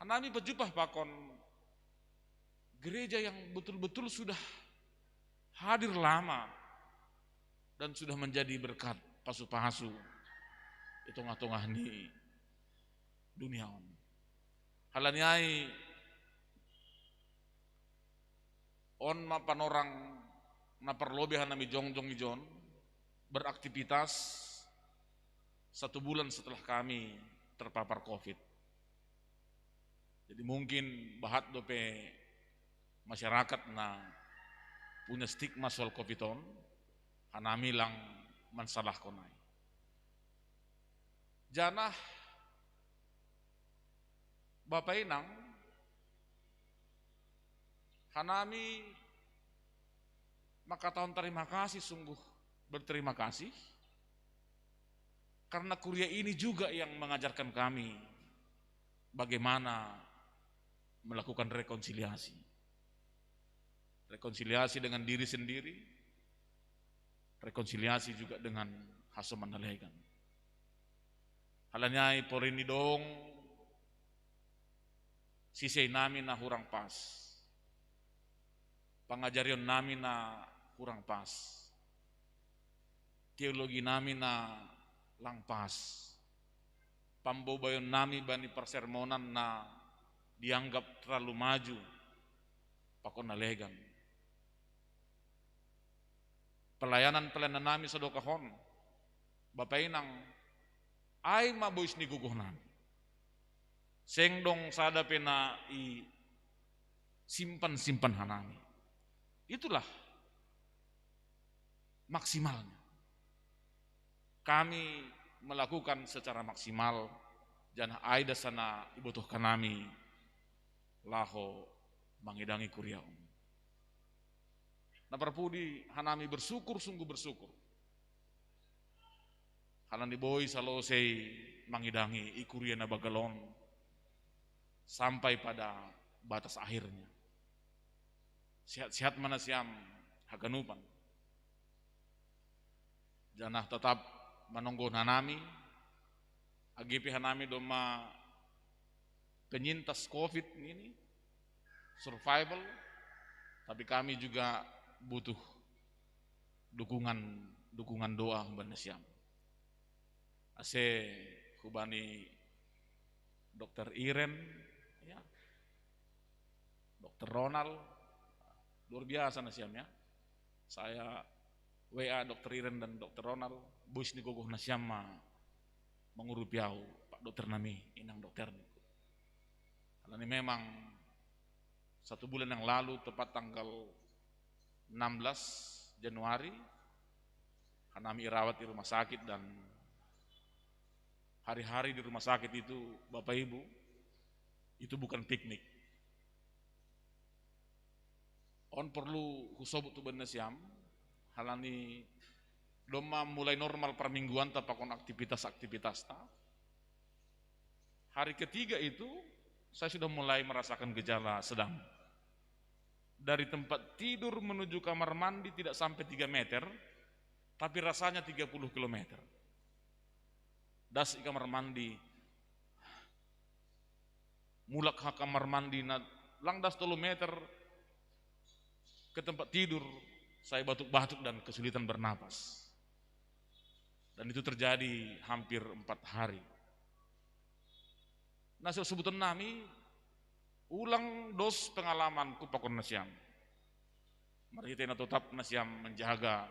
anami berjumpa pakon gereja yang betul-betul sudah hadir lama dan sudah menjadi berkat pasu-pasu itu tengah-tengah di dunia. Halanyai on mapan orang na perlobehan nami jongjong ijon beraktivitas 1 bulan setelah kami terpapar COVID. Jadi mungkin bahat dope masyarakat na punya stigma soal COVID-on, hanami lang mansalah konai. Janah Bapak Inang, hanami maka tahun terima kasih, sungguh berterima kasih, karena kuliah ini juga yang mengajarkan kami bagaimana melakukan rekonsiliasi. Rekonsiliasi dengan diri sendiri, rekonsiliasi juga dengan hasoman nalegan. Halanyai porini dong, sisay namin na hurang pas. Pangajarion namin na hurang pas. Teologi namin na langpas. Pambobayon namin bani persermonan na dianggap terlalu maju. Pakon nalegan. Pelayanan namin sa dokahon. Bapak Inang, ay maboys ni guguh namin. Seng dong sada pena i simpan hanami. Itulah maksimalnya. Kami melakukan secara maksimal janah aida sana ibutuhkan nami laho mangidangi Kuryaon. Na perpudi hanami bersyukur, sungguh bersyukur. Halani boy salosei mangidangi ikuria na bagalon sampai pada batas akhirnya. Sehat-sehat mana siam haganupan. Janah tetap menunggu hanami, agipi hanami doma penyintas COVID ini, survival, tapi kami juga butuh dukungan doa hubana siam. Ase hubani Dr. Iren, ya, Dr. Ronald, luar biasa na siam ya. Saya WA Dr. Iren dan Dr. Ronald, bus ni gogoh na siam mengurupiau Pak dokter nami, inang dokter. Karena ini memang 1 bulan yang lalu tepat tanggal 16 Januari kami rawat di rumah sakit, dan hari-hari di rumah sakit itu Bapak Ibu itu bukan piknik. On perlu husobut tu benes siam halani doma mulai normal per mingguan tapakon aktivitas-aktivitas ta. Hari ketiga itu saya sudah mulai merasakan gejala sedang. Dari tempat tidur menuju kamar mandi tidak sampai 3 meter, tapi rasanya 30 km. Das kamar mandi, mulak ha kamar mandi, lang das 3 meter ke tempat tidur, saya batuk-batuk dan kesulitan bernapas. Dan itu terjadi hampir 4 hari. Nah, sebutan nami, ulang dos pengalamanku pakon nasiam. Mari kita tetap nasiam menjaga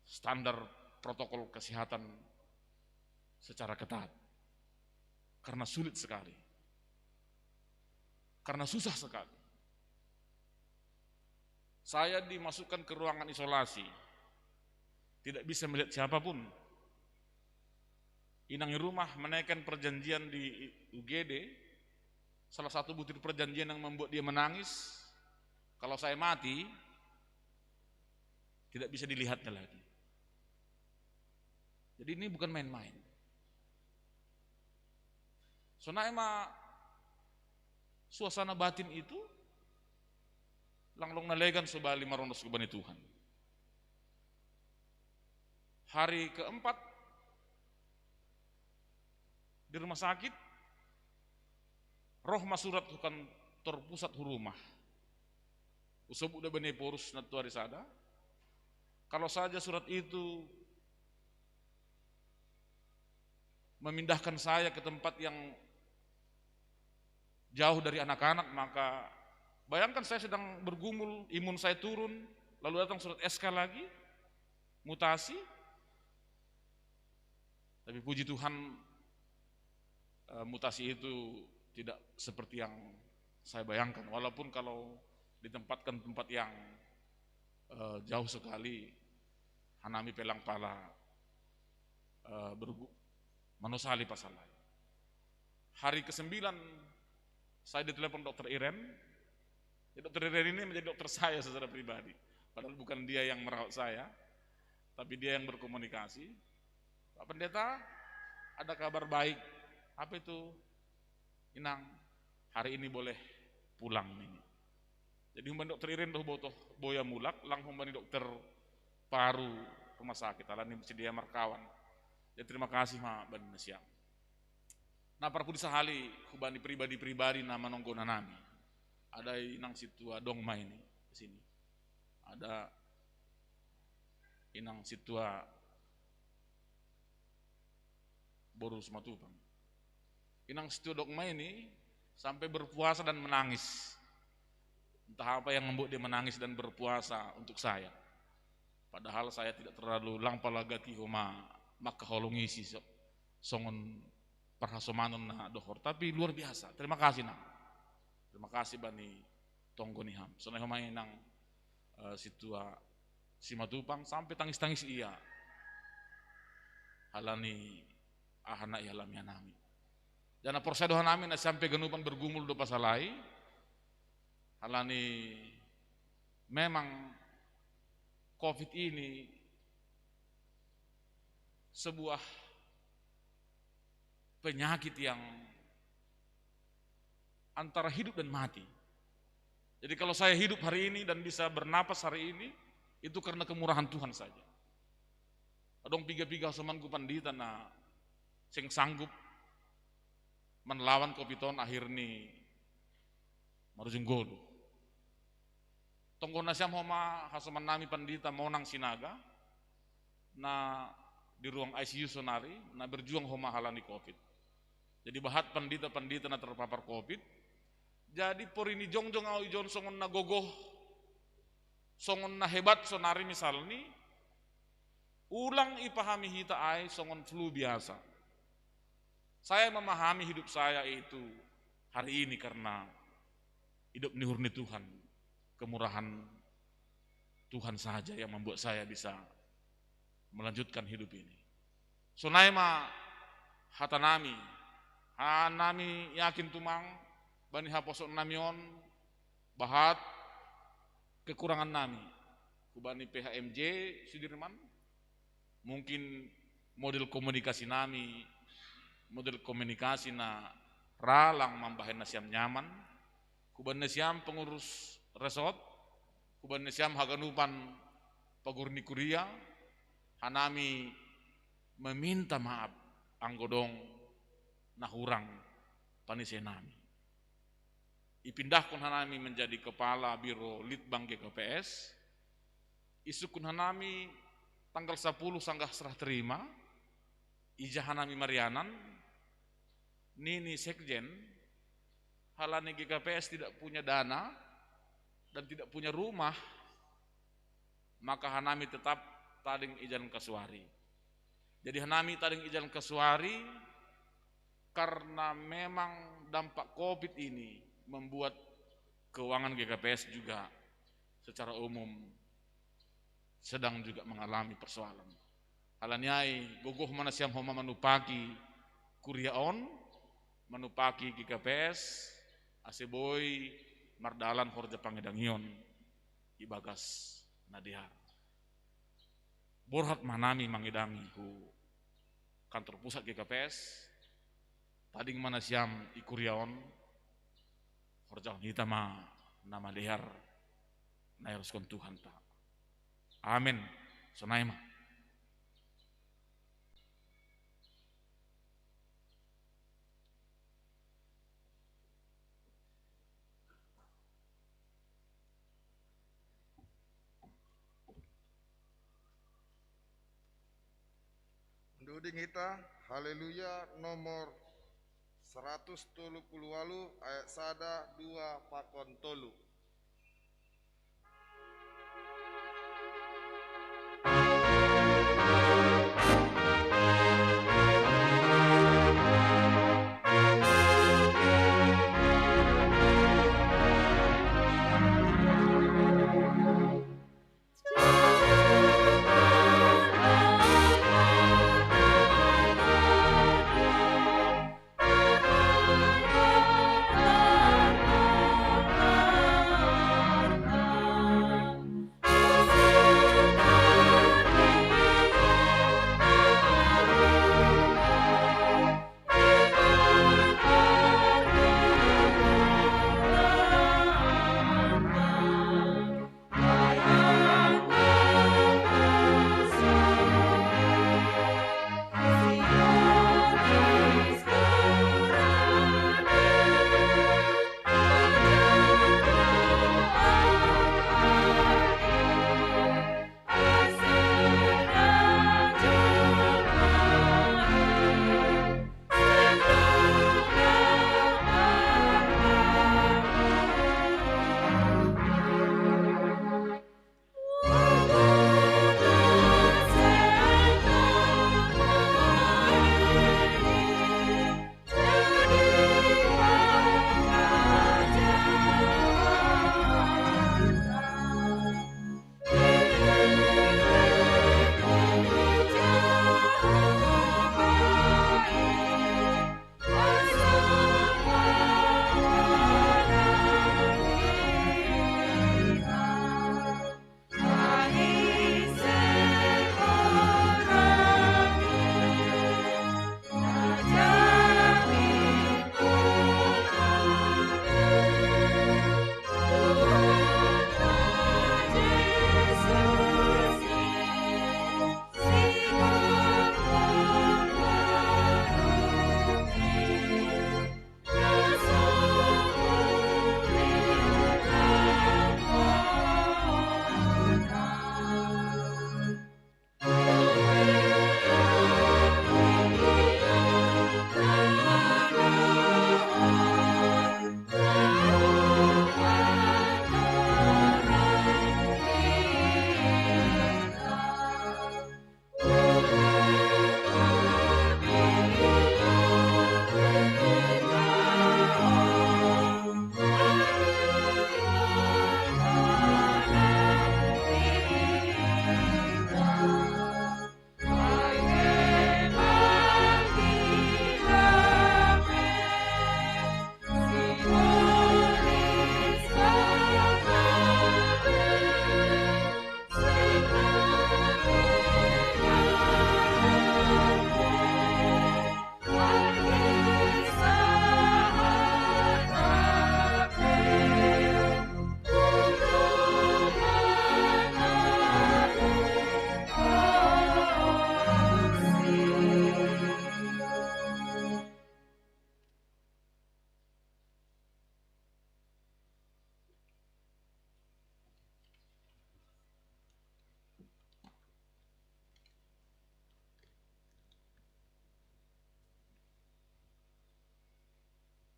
standar protokol kesehatan secara ketat. Karena sulit sekali. Karena susah sekali. Saya dimasukkan ke ruangan isolasi. Tidak bisa melihat siapapun. Inang rumah menaikkan perjanjian di UGD. Salah satu butir perjanjian yang membuat dia menangis, kalau saya mati, tidak bisa dilihatnya lagi. Jadi ini bukan main-main. Sonaema suasana batin itu langlong nalegan sebali maronos kubani Tuhan. Hari keempat di rumah sakit, roh masurat bukan terpusat rumah. Usab udah bene porus natuari sada. Kalau saja surat itu memindahkan saya ke tempat yang jauh dari anak-anak, maka bayangkan saya sedang bergumul, imun saya turun, lalu datang surat SK lagi, mutasi. Tapi puji Tuhan, mutasi itu tidak seperti yang saya bayangkan. Walaupun kalau ditempatkan tempat yang jauh sekali, hanami pelang pala manusali pasalai. Hari ke-9 saya ditelepon Dokter Iren. Dokter Iren ini menjadi dokter saya secara pribadi. Padahal bukan dia yang merawat saya, tapi dia yang berkomunikasi. Pak Pendeta, ada kabar baik. Apa itu? Inang, hari ini boleh pulang ini. Jadi humban Dokter Iren doh botoh boya mulak, lang humbani dokter paru rumah sakit. Alani sedia markawan. Ya terima kasih ma ban siang. Nah para pudi sahali hubani pribadi-pribadi nama nonggona nami. Ada inang situa dongma ini di sini. Ada inang situa Borus Matupang. Inang situa dongma ini sampai berpuasa dan menangis. Entah apa yang membuat dia menangis dan berpuasa untuk saya. Padahal saya tidak terlalu lampalagati homa maka holongisi songon parhasomanon na dohor, tapi luar biasa. Terima kasih nang. Terima kasih bani tonggoni ham. Sonai homai nang situa Simatupang sampai tangis-tangis iya. Halani ahana ihalam nami. Jana porsedohan nami na sampai genupan bergumul do pasalai. Halani memang COVID ini sebuah penyakit yang antara hidup dan mati. Jadi kalau saya hidup hari ini dan bisa bernapas hari ini, itu karena kemurahan Tuhan saja. Adong piga-piga somanku pandita na sing sanggup melawan COVID-19 akhir ni marujung golu. Tonggo nasyam homa hasoman nami pandita monang sinaga na di ruang ICU sonari na berjuang homa halani COVID. Jadi bahat pandita-pandita na terpapar COVID. Jadi porini jongjong au ijon songon na gogoh, songon na hebat sonari misalni, ulang ipahami hita ai songon flu biasa. Saya memahami hidup saya itu hari ini karena hidup murni Tuhan, kemurahan Tuhan saja yang membuat saya bisa melanjutkan hidup ini. Sonaima hatanami, hanami yakin tumang, bani haposok namion, bahat kekurangan nami, kubani PHMJ Sudirman, mungkin model komunikasi nami, model komunikasi na ralang mambahen nasiam nyaman, kuban nasiam pengurus resort, kuban nasiam haganupan pagurni kuria, hanami meminta maaf anggodong nahurang panisenami. Ipindahkan hanami menjadi kepala biro litbang GKPS, isukun hanami tanggal 10 sanggah serah terima, ijah hanami Marianan, Nini Sekjen, halani GKPS tidak punya dana dan tidak punya rumah, maka hanami tetap tading ijan kasuari. Jadi hanami tading ijan kasuari karena memang dampak COVID ini membuat keuangan GKPS juga secara umum sedang juga mengalami persoalan. Halaniai gogoh mana siam homa manupaki kuriaon, manupaki GKPS, aseboy mardalan horja pangedangion ibagas nadihar. Borhat manami mangidangi ku kantor pusat GKPS, tading mana siam ikuriaon, horja kita ma nama dihar na haruskan Tuhan ta. Amin. Sonaima. Duding kita, haleluya nomor 138 ayat sada 2 pakon tolu.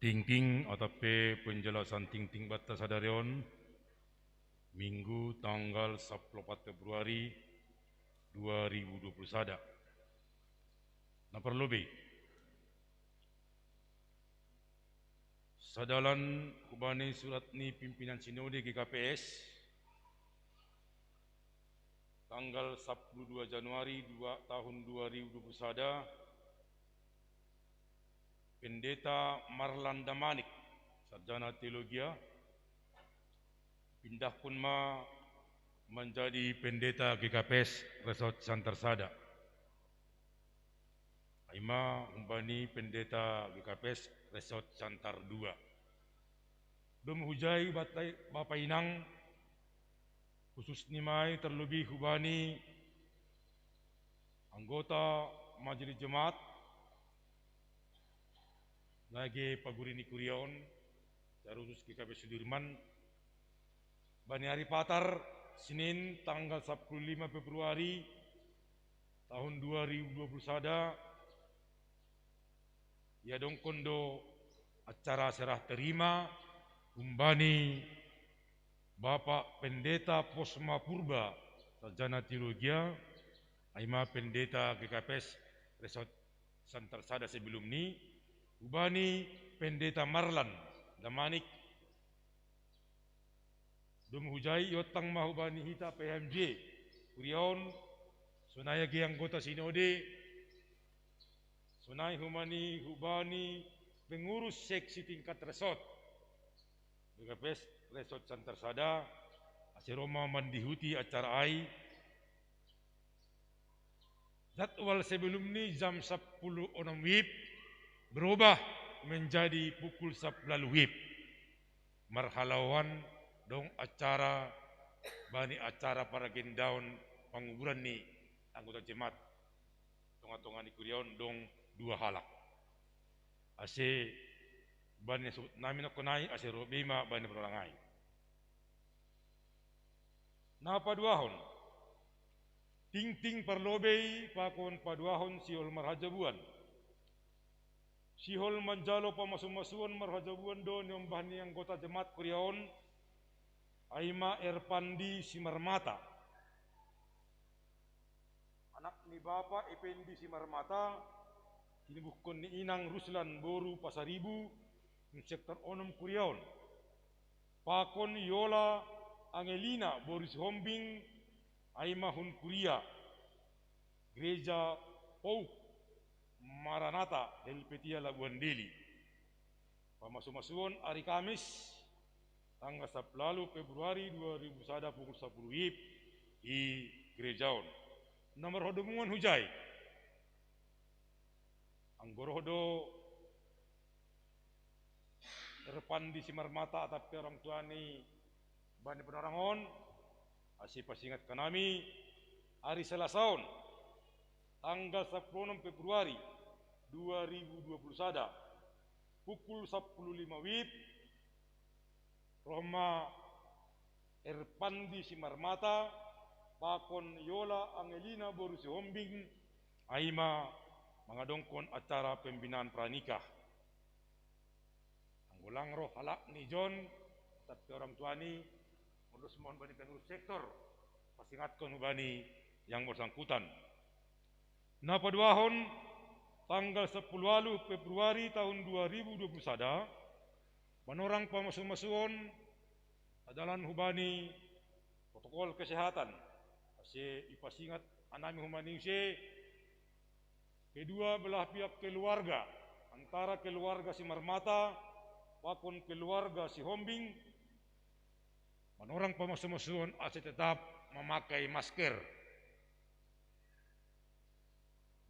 Ting-ting atau penjelasan ting-ting batas sadarion Minggu tanggal 14 Februari 2020 sada. Nah perlobe sadalan kubani surat ni pimpinan sinode GKPS tanggal 12 Januari tahun 2020 sada, Pendeta Marlan Damanik, sarjana teologia, pindah pun menjadi pendeta GKPS Resort Santarsada. Aima umpani pendeta GKPS Resort Santar 2. Dum hujai Bapak Inang khusus nimai terlebih hubani anggota Majelis Jemaat lagi Pagurini Kuriaon Darusus GKPS Sudirman Bani Hari Patar Senin tanggal 15 Februari tahun 2020 sada ya dong kondo acara serah terima umbani Bapak Pendeta Posma Purba sarjana teologia aima pendeta GKPS Resort Santarsada sebelum ini ubani Pendeta Marlan Damanik dum hujai yotang mahubani hita PHMJ Kuriaon sunaya ge anggota sinode sunai humani hubani pengurus seksi tingkat resort GKPS Resort Santarsada asiroma mandihuti acara ai jadwal sebelum ini jam 10.06 WIB berubah menjadi pukul 11 WIB marhalawan dong acara bani acara para gendaun penguburan ni anggota jemaat tonga-tonga di Kuriaon dong 2 halak ase bani nami nakonai ase robima bani perorangai na paduahon ting-ting perlobei pakon paduahon siol marhajabuan sihol manjalo pamasum-masuan marhajabuan don yang bahani anggota jemaat Kuriaon Aima Erpandi Simarmata anak ni Bapak Ependi Simarmata kini bukan ni Inang Ruslan Boru Pasaribu di sektor Onom Kuriaon Pakon Yola Angelina Boris Hombing Aima Hun Kuria Gereja Pouk Maranata Helpetia Labuan Deli pamasum-masuan hari Kamis tanggal 10 Februari 2001 pukul 10 WIB di Gerejaon. Nomor hodomungan hujai. Anggorodo Erpandi Simarmata tapi orang tua ni bani penerangon asih pasingat kanami hari Selasaon tanggal 10 Februari 2021 pukul 10.05 WIB Roma Erpandi Simarmata Pakon Yola Angelina Borusi Hombing Aima mengadongkon acara pembinaan pranikah anggulang roh halak ni John tapi orang tua ni urus mohon bani pengurus sektor pasingatkan bani yang bersangkutan na paduahon tanggal 10 Februari tahun 2021 Panorang pamasum-masuon adalah hubani protokol kesehatan. Ase ipasingat anami humani se kedua belah pihak keluarga antara keluarga si Marmata maupun keluarga si Hombing. Panorang pamasum-masuon ase tetap memakai masker.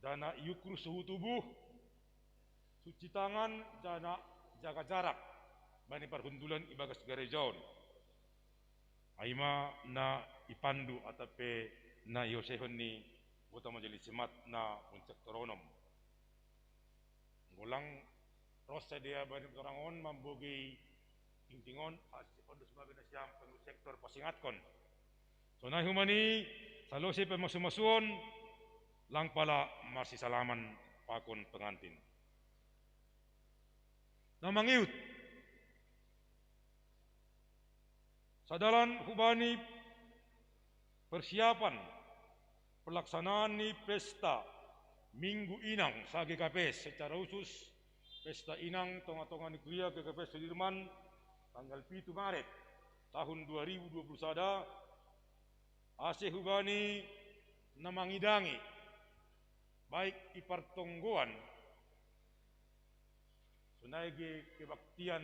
Dana iukur suhu tubuh, cuci tangan, dana jaga jarak. Bani perhuntulan ibagas gerejaon aima na ipandu atape na yosehon ni bota majelis jemaat na puncak toronom ngulang rosa dia bani perangon mambogi tingtingon asipon sebagai nasiam pengurus sektor pasingatkon sonai humani salose pemasum-masuon lang pala masih salaman pakon pengantin Namangiut sadalan hubani persiapan pelaksanaan ni pesta Minggu Inang sa GKPS secara khusus pesta Inang tonga-tonga Negeri GKPS Sudirman tanggal 7 Maret tahun 2021 ase hubani namangidangi baik ipartonggoan sunai kebaktian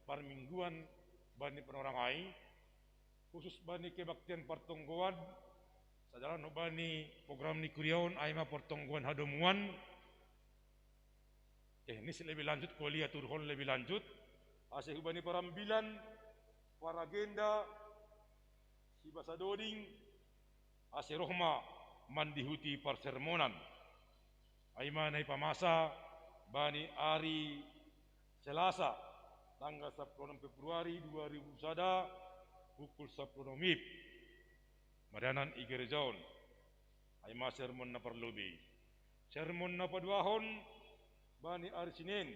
parmingguan bani penorangai khusus bani kebaktian partonggoan sadaran bani program ni kuriaon aima partonggoan hadomuan teknis lebih lanjut kuliah turhon lebih lanjut ase hubani parambilan para agenda si basa doding ase rohma mandihuti parsermonan aima nai pamasa bani ari Selasa tanggal 10 Februari 2021 pukul 10 WIB Marianan Igerejaon aima sermon na parlobi sermon na paduahon bani hari Senin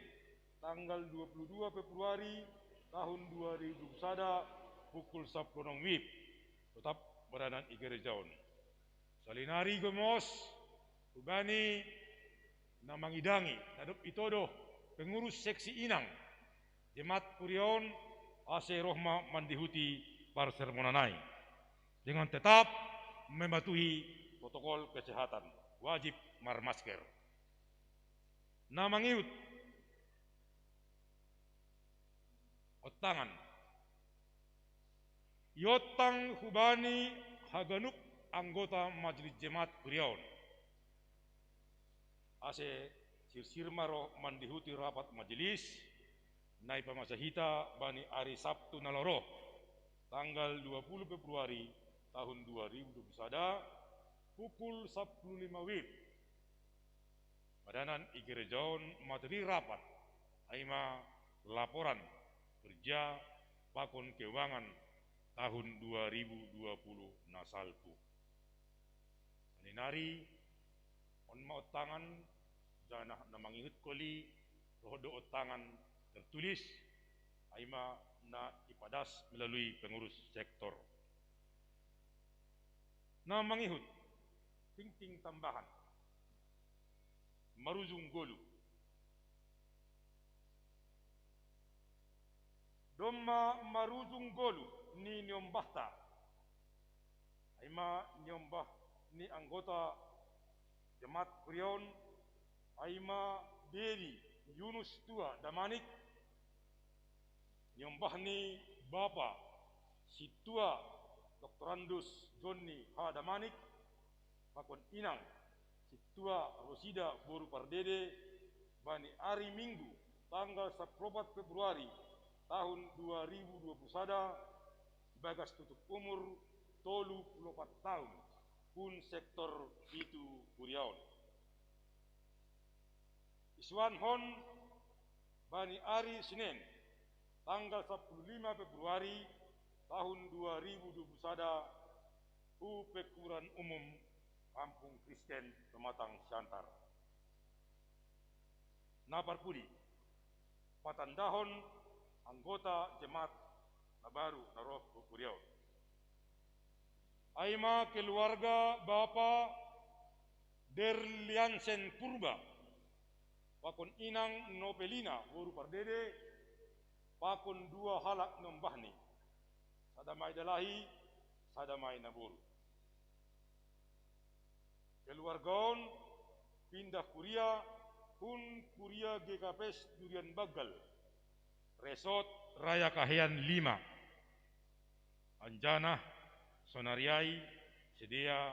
tanggal 22 Februari tahun 2021 pukul 10 WIB tetap Marianan Igerejaon salinari gomos ubani namangidangi nadop itodo pengurus seksi Inang Jemaat Kuriaon ase rohma mandihuti parsermonanai dengan tetap mematuhi protokol kesehatan wajib marmasker namangiut otangan yotang hubani haganup anggota Majelis Jemaat Kuriaon ase sirsirmaro mandihuti rapat majelis nai pamasahita bani hari Sabtu naloro tanggal 20 Februari tahun 2021 pukul 15 WIB Madanan Igerejaon materi rapat aima laporan kerja pakon keuangan tahun 2020 nasalpu aninari on maut tangan janah namangihut koli rohodo tangan tertulis aima na ipadas melalui pengurus sektor namangihut ting tambahan marujung golu domma marujung golu ni nyombahta aima nyombah ni anggota Jemaat Kuriaon aima Beri Yunus Tua Damanik nyombah ni Bapa Situa Dr. Andus Johnny H. Damanik pakon Inang Situa Rosida Boru Pardede bani hari Minggu tanggal 14 Februari tahun 2021 bagas tutup umur 34 tahun pun sektor itu Kuriaon Iswan Hon bani hari Senin tanggal 15 Februari tahun 2021 Upekuran Umum Kampung Kristen Pematang Siantar Napar Pudi Patandahon anggota Jemaat Nabaru Naroh Kuriaon aima keluarga Bapa Derliansen Purba pakon Inang Nopelina Boru Pardede pakon dua halak nombahni sadamai dalahi sadamai naburu keluargaon pindah kuria pun kuria GKPS Durian Bagal Resort Raya Kahian 5 Anjana Sonariai sedia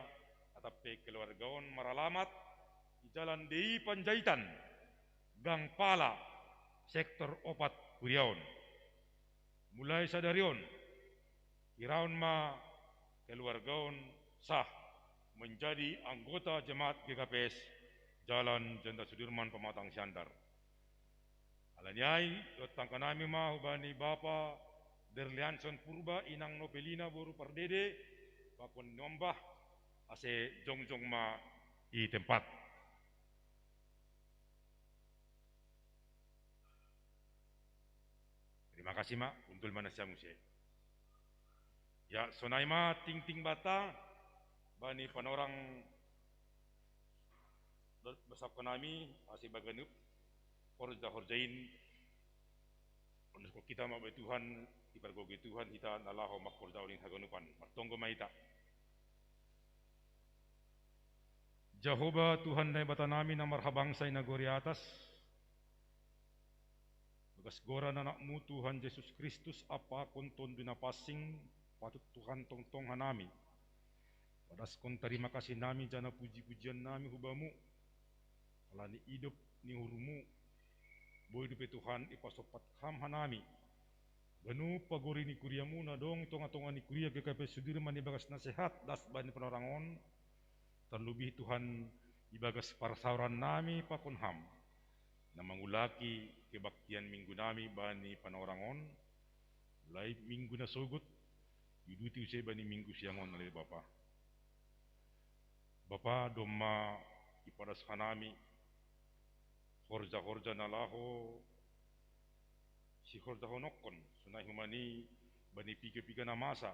atape keluargaon maralamat di Jalan Dei Panjaitan Gang Pala sektor opat Kuriaon mulai sadarion kiraon ma keluargaon sah menjadi anggota Jemaat GKPS Jalan Jenderal Sudirman Pematang Siantar alanyai dotang kanami ma hubani Bapa Derlianson Purba Inang Nopelina Boru Pardede pakon nyombah ase jongjong ma i tempat. kasih mak untuk mana saya musye. Ya sonai ma ting bata bani panorang besap kanami asih baganup horjain untuk kita mau Tuhan ibargogi Tuhan kita nalaho makhorja uling haganupan martonggo maita. Jehovah Tuhan na bata namin na marhabang sa inagori atas. Bagas gora na nakmu Tuhan Yesus Kristus apa konton binapasing patut Tuhan tongtong hanami. Padas kon terima kasih nami jana puji-pujian nami hubamu. Alani hidup ni hurumu. Boy dupe Tuhan ipasopat ham hanami. Ganu pagori ni kuriamu na dong tonga-tonga ni kuria GKP Sudirman ibagas nasihat das bani penorangon. Terlebih Tuhan ibagas parsauran nami pakon ham. Na mangulaki kebaktian minggu nami bani panorangon. Mulai minggu na sogut yuduti usai bani minggu siangon oleh Bapa. Bapa doma ipadas hanami horja nalaho si horja honokon sunai humani bani pika na masa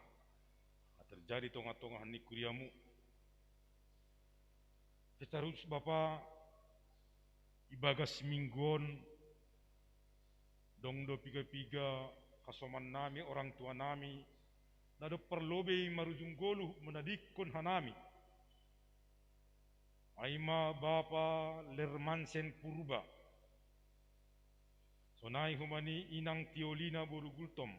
terjadi tonga-tonga ni kuriamu. Terus Bapa ibagas mingguon dong do pika kasoman nami orang tua nami nado perlobe marujung golu menadikon hanami. Aima Bapa Lermansen Purba sonai humani inang Tiolina Borugultom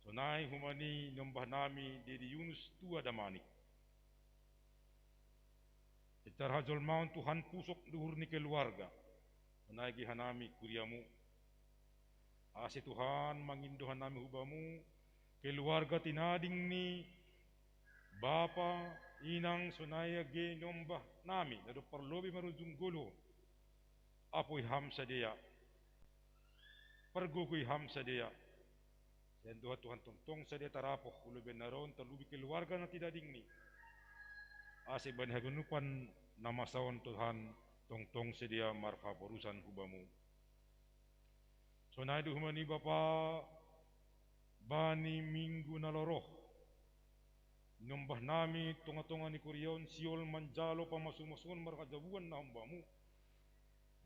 sonai humani nyombah nami Dedi Yunus tua Damanik. Secara hajol maun Tuhan pusok duhur ni keluarga sonai gihanami kuriamu. Ase Tuhan mangindohan nami hubamu keluarga tinading ni Bapa inang sonaya ge nyombah nami nado perlobi marujung golo apoy ham sadia pergugui ham sadia dan Tuhan tongtong sadia tarapoh ulo benaron terlubi keluarga na tidak dingni ase ban hagunupan nama sawon Tuhan tongtong sadia marfa porusan hubamu sonai du humani Bapa bani minggu naloroh nyombah nami tonga-tonga ni kurion siol manjalo pamasumasun markajabuan na hambamu.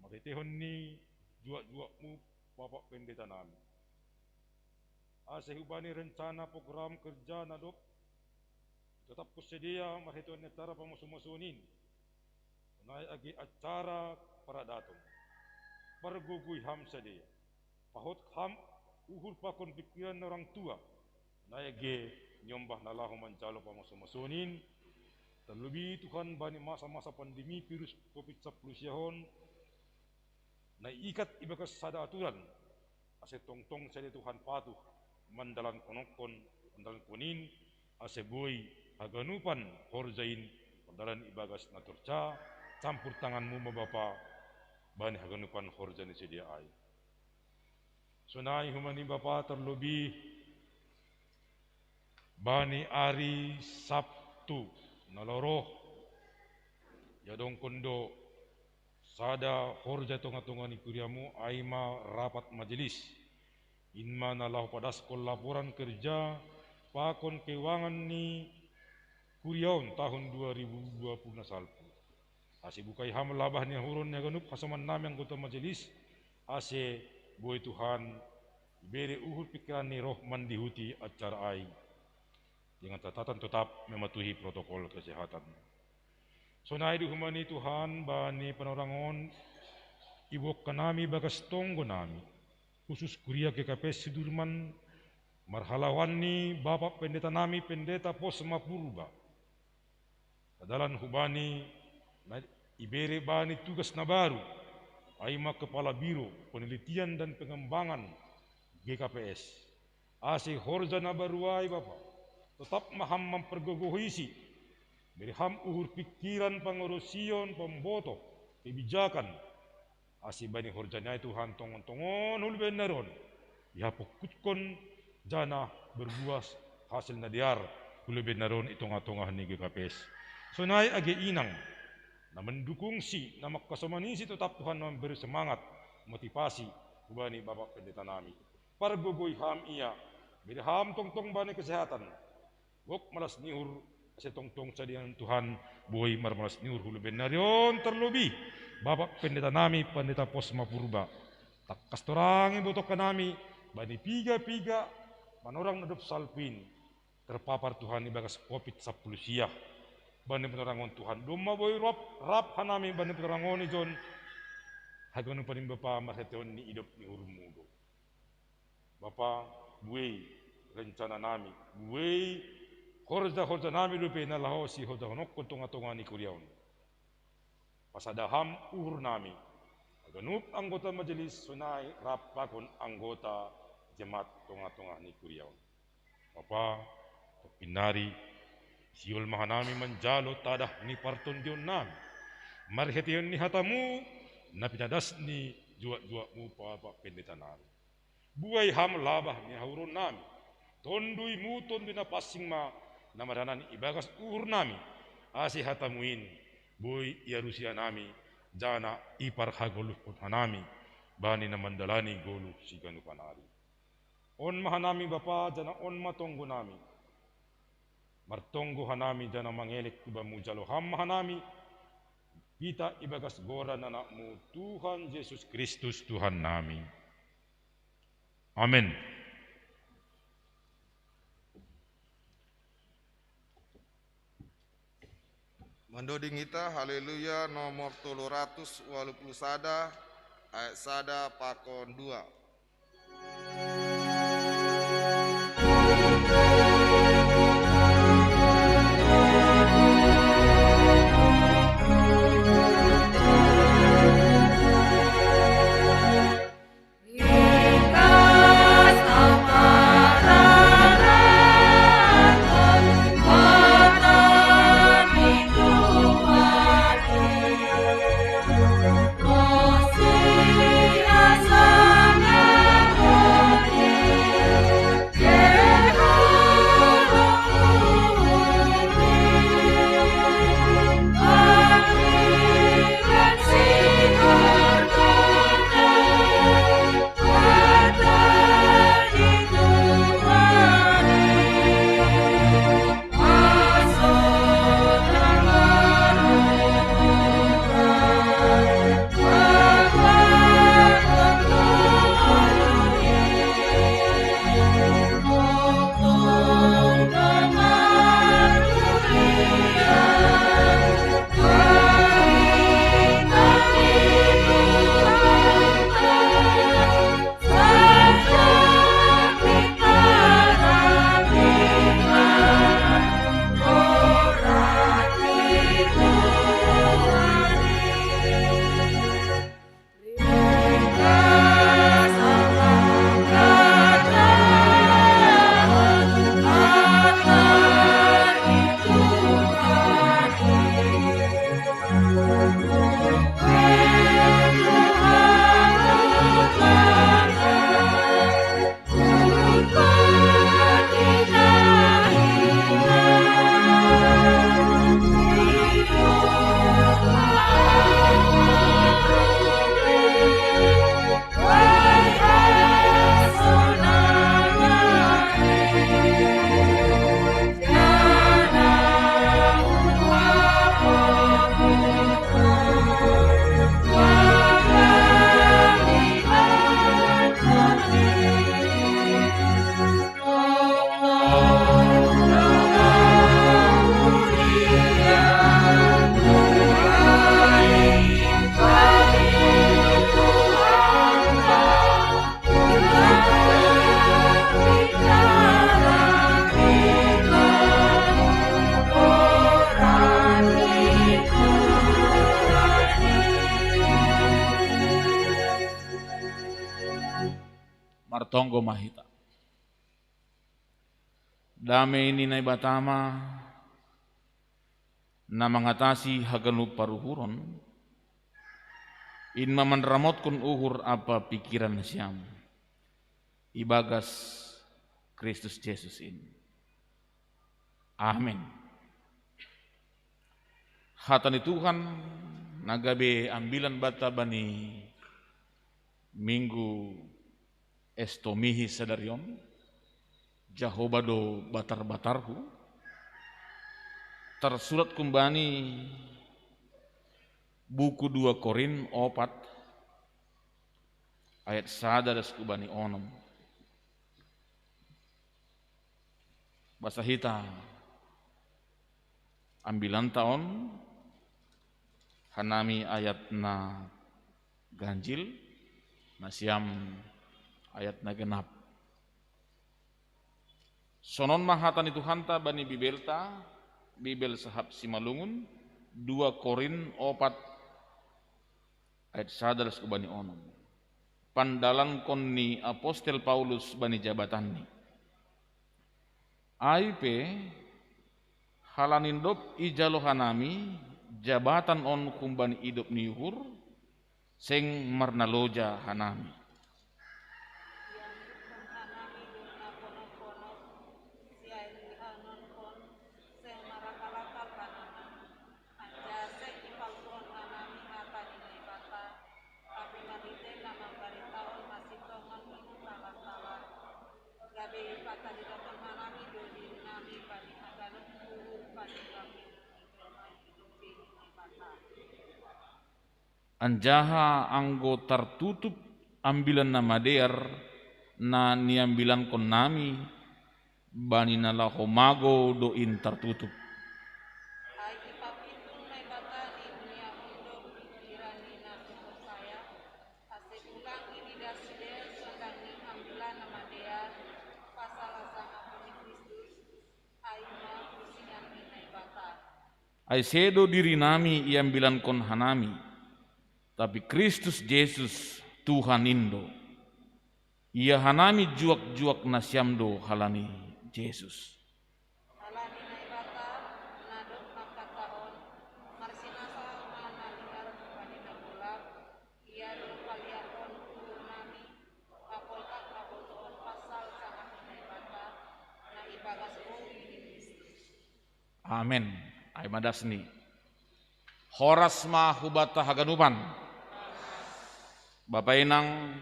Maritehon ni juak-juakmu Bapak Pendeta nami. Ase hubani rencana program kerja nadop tetap kusedia marheton netara pamasumasunin. Nai agi acara para datum. Pergugui ham sedia. Pahot ham uhur pakon pikiran orang tua. Nai agi nyombah nalahu mancalo pamasumasunin. Terlebih Tuhan bani masa-masa pandemi virus COVID-19 yahon. Nai ikat ibakas sada aturan. Ase tong-tong sede Tuhan patuh. Mandalan konokon, mandalan kunin. Ase boy haganupan horjain. Mandalan ibagas naturca. Campur tanganmu Bapa. Bani haganupan horjain sedia ai. Sunai humani Bapa terlebih. Bani ari Sabtu naloroh yadong kondo sada horja tonga-tonga ni kuriamu aima rapat majelis inma nalahu padaskol laporan kerja pakon keuangan ni kuriaun tahun 2020 salpu ase bukai ham labah ni hurun ya ganup hasaman nami anggota majelis ase boy Tuhan beri uhur pikiran ni roh mandihuti acara ai dengan catatan tetap mematuhi protokol kesehatan. Sonai duhumani Tuhan bani penorangon ibok kanami bagas tonggo nami khusus kuria GKP Sudirman marhalawan ni Bapak Pendeta nami Pendeta Posma Purba. Kadalan hubani ibere bani tugas na baru aima kepala biro penelitian dan pengembangan GKPS. Ase horja na baruai Bapak. Tetap maham mempergogohisi dari ham uhur pikiran pengurusion pemboto kebijakan asibani horjanya Tuhan tongon-tongon ulben naron dihapukutkan jana berbuas hasil nadiar ulben naron itong-atongah ni GKPS sonai age inang na mendukung si na makasamanisi tetap Tuhan memberi semangat motivasi kubani Bapak Pendeta nami pargogoy ham iya, bilham tongtong bani kesehatan, wok malas nihur ase tongtong sadian Tuhan, boy marmalas nihur hulu benarion terlebih, Bapak Pendeta nami, Pendeta Posma Purba, tak kastorang botok kanami, bani piga-piga, manorang nadop salpin, terpapar Tuhan ibagas COVID-10 siah, bani penerangon Tuhan, doma boy rap hanami bani penerangon ijon, haganu paning Bapa marheteon ni idop ni hurumudo. Bapa, buai rencana nami, buai horja nami lupe na laho si horja honok kontonga-tonga ni kuriaon. Pasadaham uhur nami, aganup anggota majelis sunai rapakon anggota jemaat tonga-tonga ni kuriaon. Bapa, pinari siul mahanami menjalo tadah ni parton dion nami, marhetion ni hatamu, napitadas ni juak-juakmu Bapak Pendeta nami. Buai ham labah ni hauron nami, tondui muton dina pasing ma namadanan ibagas uhur nami, asi hatamuin, buai iarusia nami, jana ipar hagoluh pun hanami, bani na mandalani goluh si ganu panari. On mahanami Bapa jana on matonggo nami, martonggo hanami jana mangelek kubamu jalo ham hanami, kita ibagas gora nanakmu Tuhan Yesus Kristus Tuhan nami. Amin. Mandoding kita haleluya nomor 381 ayat sada pakon 2. Martonggo mahita. Damai ini nai batama na mengatasi haganup paruhuron in mamanramotkun uhur apa pikiran siam ibagas Kristus Yesus ini. Amin. Hatani Tuhan nagabe ambilan bata bani minggu estomihi sadarion, jahobado batar-batarhu, tersurat kumbani buku 2 Korin 4 ayat 1 das kubani onom. Bahasa hita ambilan tahun hanami ayat na ganjil nasiam ayat na genap. Sonon mahatan itu hanta bani bibelta bibel sahab simalungun 2 Korin 4 ayat 1 das kubani onom. Pandalan konni apostel Paulus bani jabatanni. AIP halanindop ijalo hanami jabatan on kumbani idop niuhur seng marnaloja hanami. Anjaha anggo tertutup ambilan nama dear na niambilan kon nami bani nala homago doin tertutup. Aisedo diri nami iambilan kon hanami, tapi Kristus Yesus Tuhan Indo. Ia hanami juak-juak nasyamdo halani Yesus. Amin. Ay madasni. Horas ma hubata haganupan. Bapak inang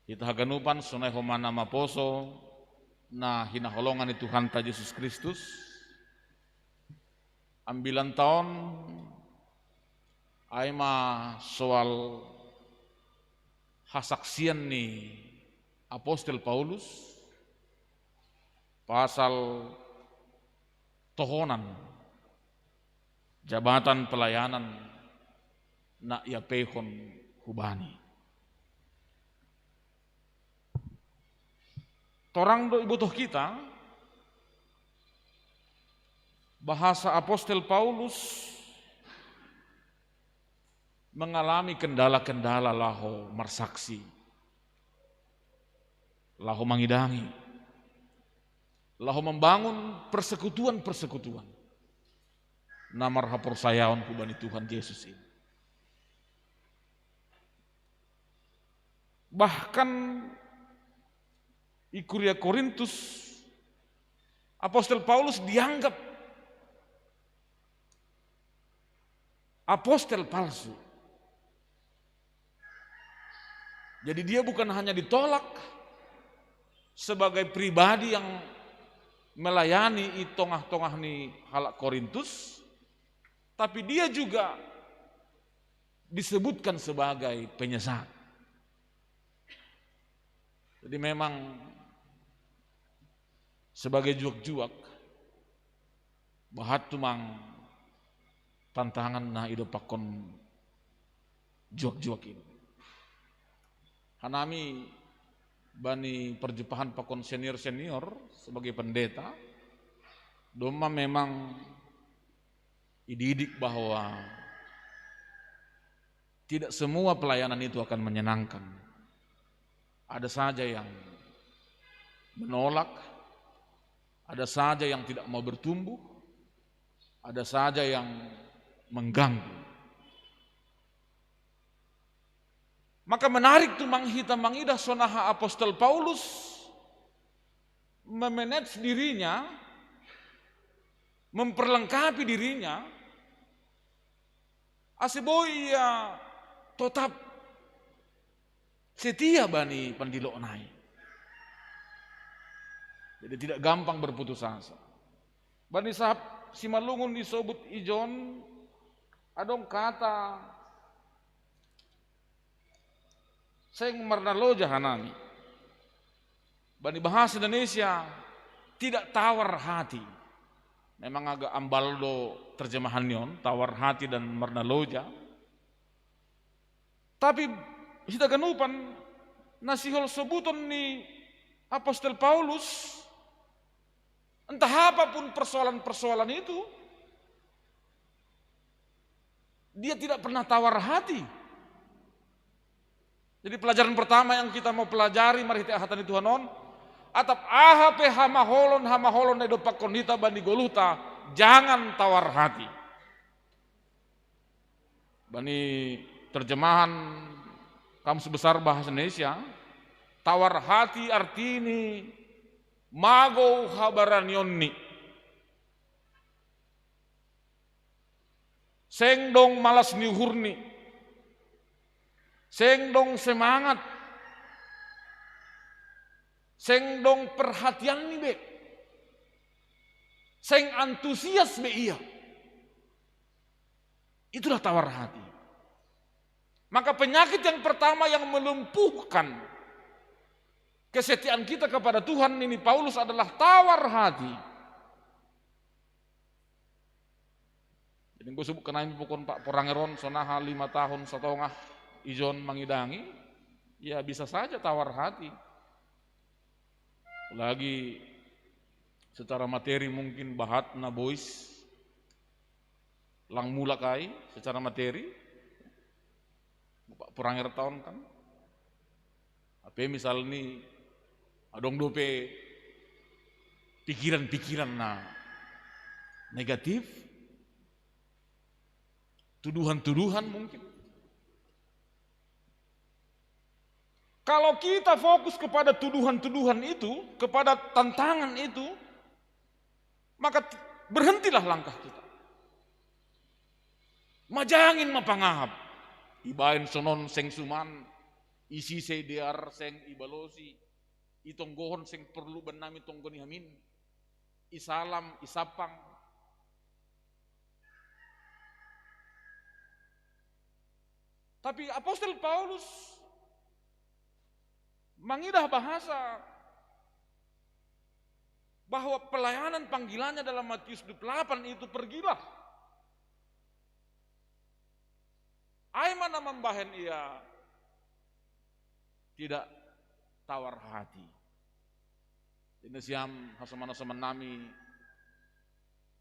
kita haganupan sunai homana maposo na hinaholongan itu Tuhan ta Yesus Kristus. Ambilan tahun ay ma soal hasaksian ni Apostel Paulus pasal tohonan jabatan pelayanan na ia pehon hubani. Torang do ibutuh kita bahasa Apostel Paulus mengalami kendala-kendala laho marsaksi, laho mangidangi, laho membangun persekutuan-persekutuan. Namar haporsayaon kubani Tuhan Yesus ini. Bahkan di Kuria Korintus Apostel Paulus dianggap apostel palsu. Jadi dia bukan hanya ditolak sebagai pribadi yang melayani i tongah-tongah ni halak Korintus, tapi dia juga disebutkan sebagai penyesat. Jadi memang sebagai juak-juak bahat tumang tantangan na ido pakon juak-juak ini. Hanami bani perjumpahan pakon senior-senior sebagai pendeta, doma memang dididik bahwa tidak semua pelayanan itu akan menyenangkan. Ada saja yang menolak, ada saja yang tidak mau bertumbuh, ada saja yang mengganggu. Maka menarik tuh manghita mangidah sonaha Apostel Paulus memanage dirinya, memperlengkapi dirinya, aseboy ya tetap setia bani pandilo nai. Jadi tidak gampang berputus asa. Bani sahab Simalungun disebut ijon adong kata seng mernaloja hanami. Bani bahasa Indonesia tidak tawar hati. Memang agak ambaldo terjemahan yon, tawar hati dan mernaloja. Tapi kita ganupan nasihol sebuton ni Apostol Paulus, entah apapun persoalan-persoalan itu, dia tidak pernah tawar hati. Jadi pelajaran pertama yang kita mau pelajari mari kita hatani Tuhanon, atap ahape hamaholon edo pakondita bani goluta, jangan tawar hati. Bani terjemahan Kamus Besar Bahasa Indonesia, tawar hati artini mago habaranyonni. Seng dong malas niuhurni. Seng dong semangat. Seng dong perhatian ni be. Seng antusias be iya. Itulah tawar hati. Maka penyakit yang pertama yang melumpuhkan kesetiaan kita kepada Tuhan ini Paulus adalah tawar hati. Jadi gue sebut kenai pukul Pak Porangeron sonaha 5 tahun setengah ijon mangidangi, ya bisa saja tawar hati. Lagi secara materi mungkin bahat na boys lang mula kai secara materi. Pak Poranger tahun kan. Apa misal ni adong dope pikiran-pikiran na negatif, tuduhan-tuduhan mungkin. Kalau kita fokus kepada tuduhan-tuduhan itu, kepada tantangan itu, maka berhentilah langkah kita. Majangin mapangahap. Ibain sonon seng suman, isi sediar seng ibalosi, itonggohon seng perlu benami tonggoni hamin, isalam, isapang. Tapi Apostol Paulus mengidah bahasa bahwa pelayanan panggilannya dalam Matius 28 itu pergilah. Aimana membahen ia tidak tawar hati. Ini siam hasamana-saman nami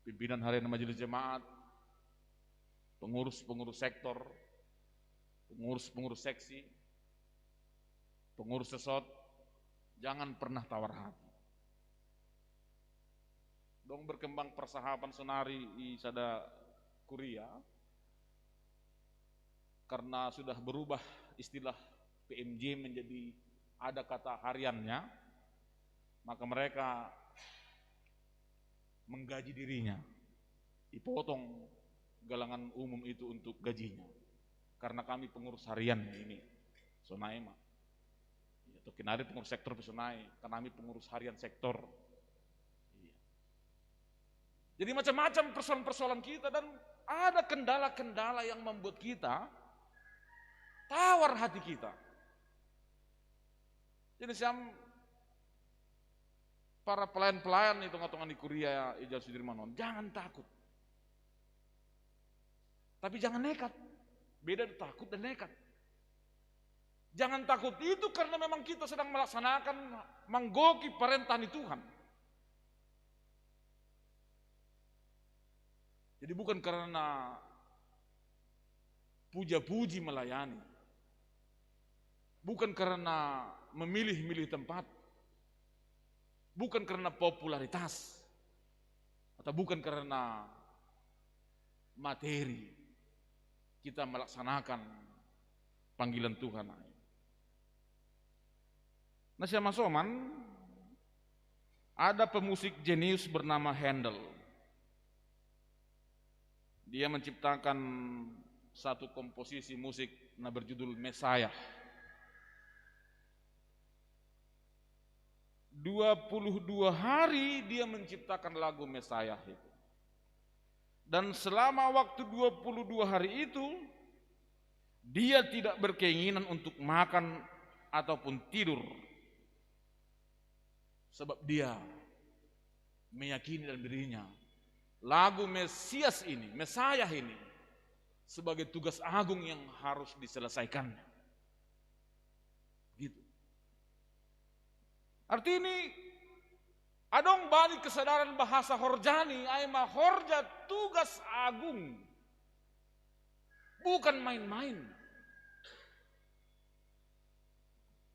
pimpinan harian majelis jemaat, pengurus-pengurus sektor, pengurus-pengurus seksi, pengurus sesot, jangan pernah tawar hati. Dong berkembang persahabatan senari di sada kuria, karena sudah berubah istilah PMJ menjadi ada kata hariannya, maka mereka menggaji dirinya, dipotong galangan umum itu untuk gajinya. Karena kami pengurus harian ini, sonai mah, atau kinari pengurus sektor sonai, karena kami pengurus harian sektor. Jadi macam-macam persoalan-persoalan kita dan ada kendala-kendala yang membuat kita tawar hati kita. Jadi siam para pelayan-pelayan itu ngatongan di Kuria Ijal Sudirmanon, jangan takut. Tapi jangan nekat. Beda takut dan nekat. Jangan takut itu karena memang kita sedang melaksanakan manggoki perintah Tuhan. Jadi bukan karena puja-puji melayani. Bukan karena memilih-milih tempat, bukan karena popularitas, atau bukan karena materi kita melaksanakan panggilan Tuhan. Nah, siapa soman, ada pemusik jenius bernama Handel. Dia menciptakan satu komposisi musik berjudul Messiah. 22 hari dia menciptakan lagu Mesayah itu. Dan selama waktu 22 hari itu, dia tidak berkeinginan untuk makan ataupun tidur. Sebab dia meyakini dalam dirinya, lagu Mesias ini, Mesayah ini, sebagai tugas agung yang harus diselesaikannya. Gitu. Arti ini, adong balik kesadaran bahasa Horjani, aima Horja tugas agung. Bukan main-main.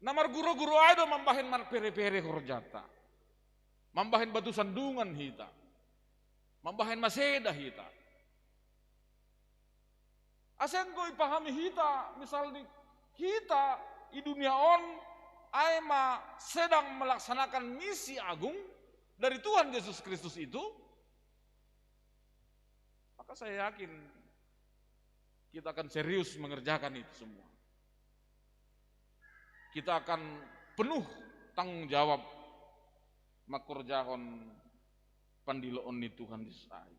Namar guru-guru ado mambahin mar pere-pere Horjata. Mambahin batu sandungan hita. Mambahin maseda hita. Asen ko ipahami hita, misalnya hita di dunia on aima sedang melaksanakan misi agung dari Tuhan Yesus Kristus itu, maka saya yakin kita akan serius mengerjakan itu semua. Kita akan penuh tanggung jawab makurjahon pandiloon ni Tuhan Yesus ai.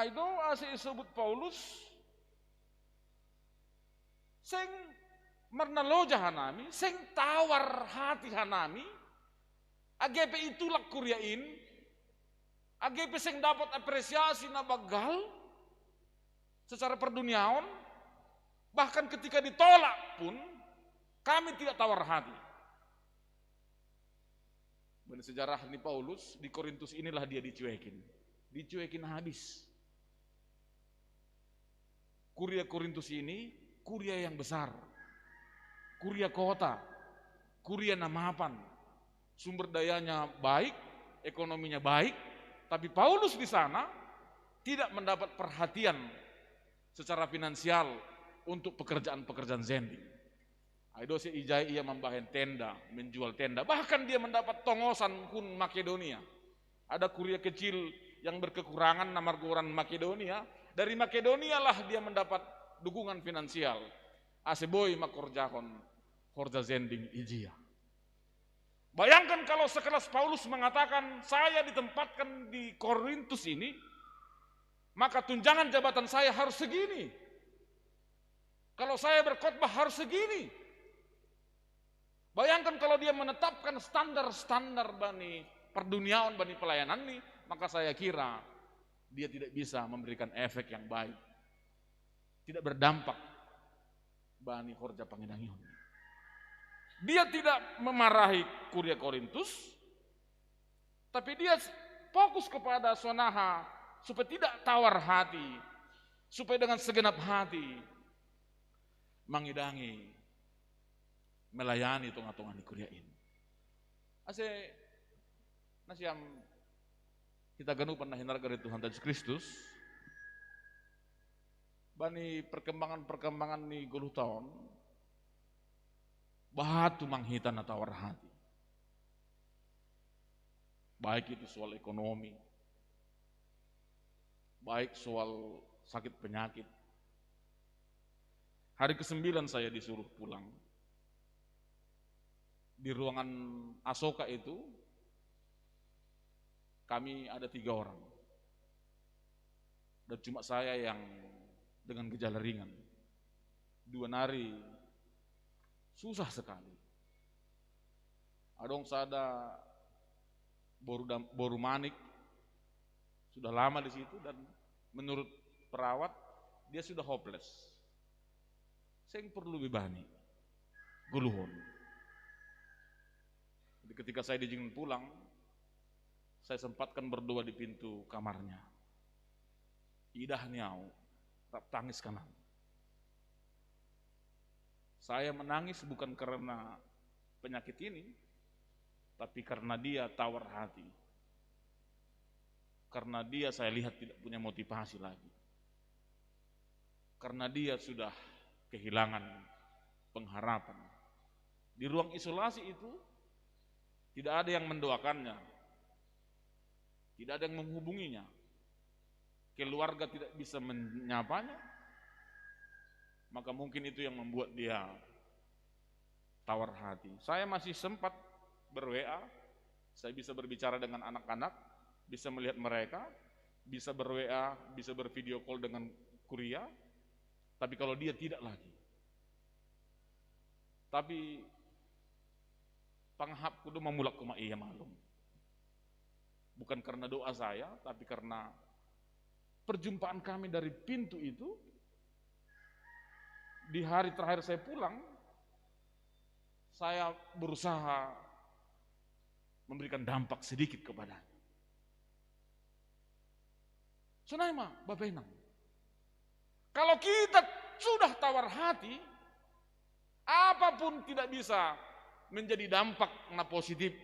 Itu asih disebut Paulus sing mernaloja hanami, sing tawar hati hanami, AGP itulah kuryain, AGP sing dapat apresiasi na bagal secara perduniaon, bahkan ketika ditolak pun kami tidak tawar hati. Benar sejarah ini Paulus di Korintus inilah dia dicuekin habis. Kuria Korintus ini kuria yang besar, kuria kota, kuria namapan, sumber dayanya baik, ekonominya baik, tapi Paulus di sana tidak mendapat perhatian secara finansial untuk pekerjaan-pekerjaan zending. Aido si ijai ia membahen tenda, menjual tenda, bahkan dia mendapat tongosan kun Makedonia. Ada kuria kecil yang berkekurangan nama guran Makedonia, dari Makedonia lah dia mendapat dukungan finansial. Aseboy makorjahon Horja zending ijia. Bayangkan kalau sekelas Paulus mengatakan saya ditempatkan di Korintus ini, maka tunjangan jabatan saya harus segini. Kalau saya berkhotbah harus segini. Bayangkan kalau dia menetapkan standar-standar bani perduniaan, bani pelayanan ini, maka saya kira dia tidak bisa memberikan efek yang baik. Tidak berdampak bani Horja Panginangion. Dia tidak memarahi kuria Korintus, tapi dia fokus kepada sonaha supaya tidak tawar hati, supaya dengan segenap hati mengidangi, melayani tunga-tunga di kuria ini. Ase nasiam kita ganupan na hinarga dari Tuhan Yesus Kristus, bani perkembangan ni 10 tahun, bahatu manghitan na tawar hati. Baik itu soal ekonomi, baik soal sakit penyakit. Hari ke-9 saya disuruh pulang. Di ruangan Asoka itu, kami ada 3 orang. Dan cuma saya yang dengan gejala ringan. 2 nari, susah sekali. Adong sada boru manik, sudah lama di situ dan menurut perawat dia sudah hopeless. Saya perlu bebani, guluhon. Jadi ketika saya diizinkan pulang, saya sempatkan berdoa di pintu kamarnya. Idah niau, tak tangis kanan. Saya menangis bukan karena penyakit ini, tapi karena dia tawar hati. Karena dia saya lihat tidak punya motivasi lagi. Karena dia sudah kehilangan pengharapan. Di ruang isolasi itu tidak ada yang mendoakannya, tidak ada yang menghubunginya, keluarga tidak bisa menyapanya, maka mungkin itu yang membuat dia tawar hati. Saya masih sempat ber-WA, saya bisa berbicara dengan anak-anak, bisa melihat mereka, bisa ber-WA, bisa bervideo call dengan kuria, tapi kalau dia tidak lagi. Tapi panghap kudu mamulak kuma iya malum. Bukan karena doa saya, tapi karena perjumpaan kami dari pintu itu. Di hari terakhir saya pulang, saya berusaha memberikan dampak sedikit kepadanya. Sunaima, Bapak Inang, kalau kita sudah tawar hati, apapun tidak bisa menjadi dampak na positif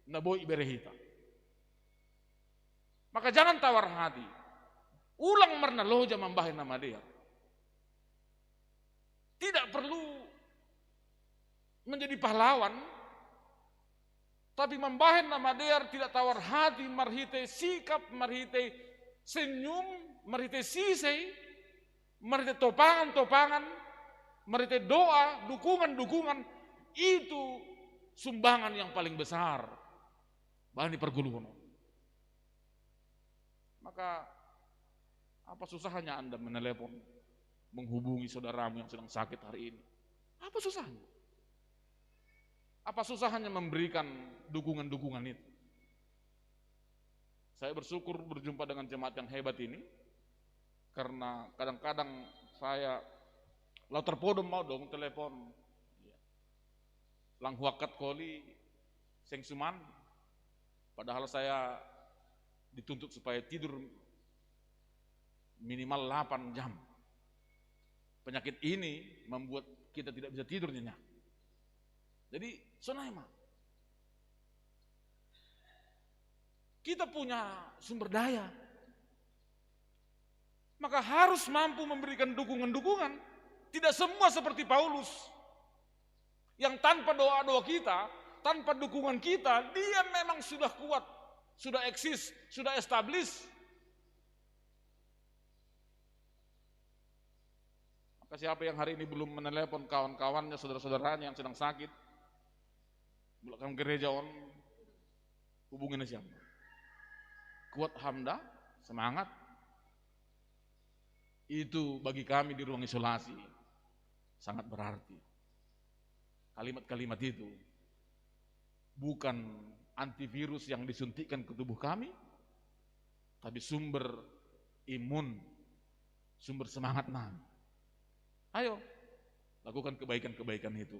na boi berehita. Maka jangan tawar hati. Ulang marna loja mambahin nama dia. Tidak perlu menjadi pahlawan, tapi membahen nama dia tidak tawar hati, marhite sikap, marhite senyum, marhite sisei, marhite topangan-topangan, marhite doa, dukungan-dukungan, itu sumbangan yang paling besar bagi perguluhan. Maka apa susahnya Anda menelepon, menghubungi saudaramu yang sedang sakit hari ini? Apa susahnya? Apa susahnya memberikan dukungan-dukungan itu? Saya bersyukur berjumpa dengan jemaat yang hebat ini, karena kadang-kadang saya lau terpodom mau dong telepon, lang huakat koli seng suman, padahal saya dituntut supaya tidur minimal 8 jam. Penyakit ini membuat kita tidak bisa tidur nyenyak. Jadi, Sonaima, kita punya sumber daya, maka harus mampu memberikan dukungan-dukungan. Tidak semua seperti Paulus, yang tanpa doa-doa kita, tanpa dukungan kita, dia memang sudah kuat, sudah eksis, sudah establis. Maka siapa yang hari ini belum menelepon kawan-kawannya, saudara-saudaranya yang sedang sakit, belakang gereja on, hubungin siapa? Kuat Hamda, semangat. Itu bagi kami di ruang isolasi sangat berarti. Kalimat-kalimat itu bukan antivirus yang disuntikkan ke tubuh kami, tapi sumber imun, sumber semangat kami. Ayo, lakukan kebaikan-kebaikan itu,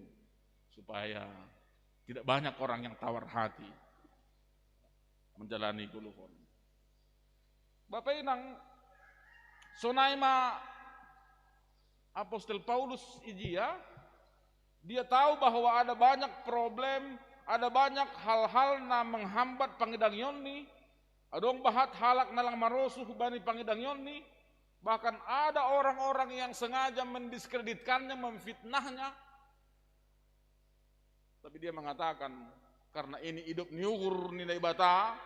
supaya tidak banyak orang yang tawar hati menjalani kuluhon. Bapak Inang, Sonaima Apostol Paulus ijia, dia tahu bahwa ada banyak problem, ada banyak hal-hal na menghambat pangidang yonni, adong bahat halak nalang marosuh bani pangidang yonni. Bahkan ada orang-orang yang sengaja mendiskreditkannya, memfitnahnya. Tapi dia mengatakan, karena ini hidup niuhur nilai bata,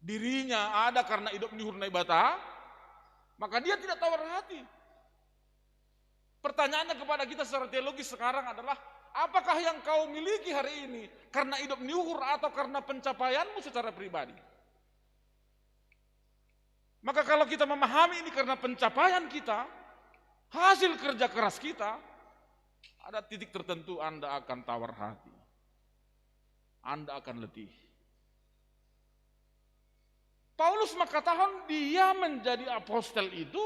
dirinya ada karena hidup niuhur nilai bata, maka dia tidak tawar hati. Pertanyaannya kepada kita secara teologis sekarang adalah, apakah yang kau miliki hari ini karena hidup niuhur atau karena pencapaianmu secara pribadi? Maka kalau kita memahami ini karena pencapaian kita, hasil kerja keras kita, ada titik tertentu Anda akan tawar hati. Anda akan letih. Paulus mengatakan dia menjadi apostel itu,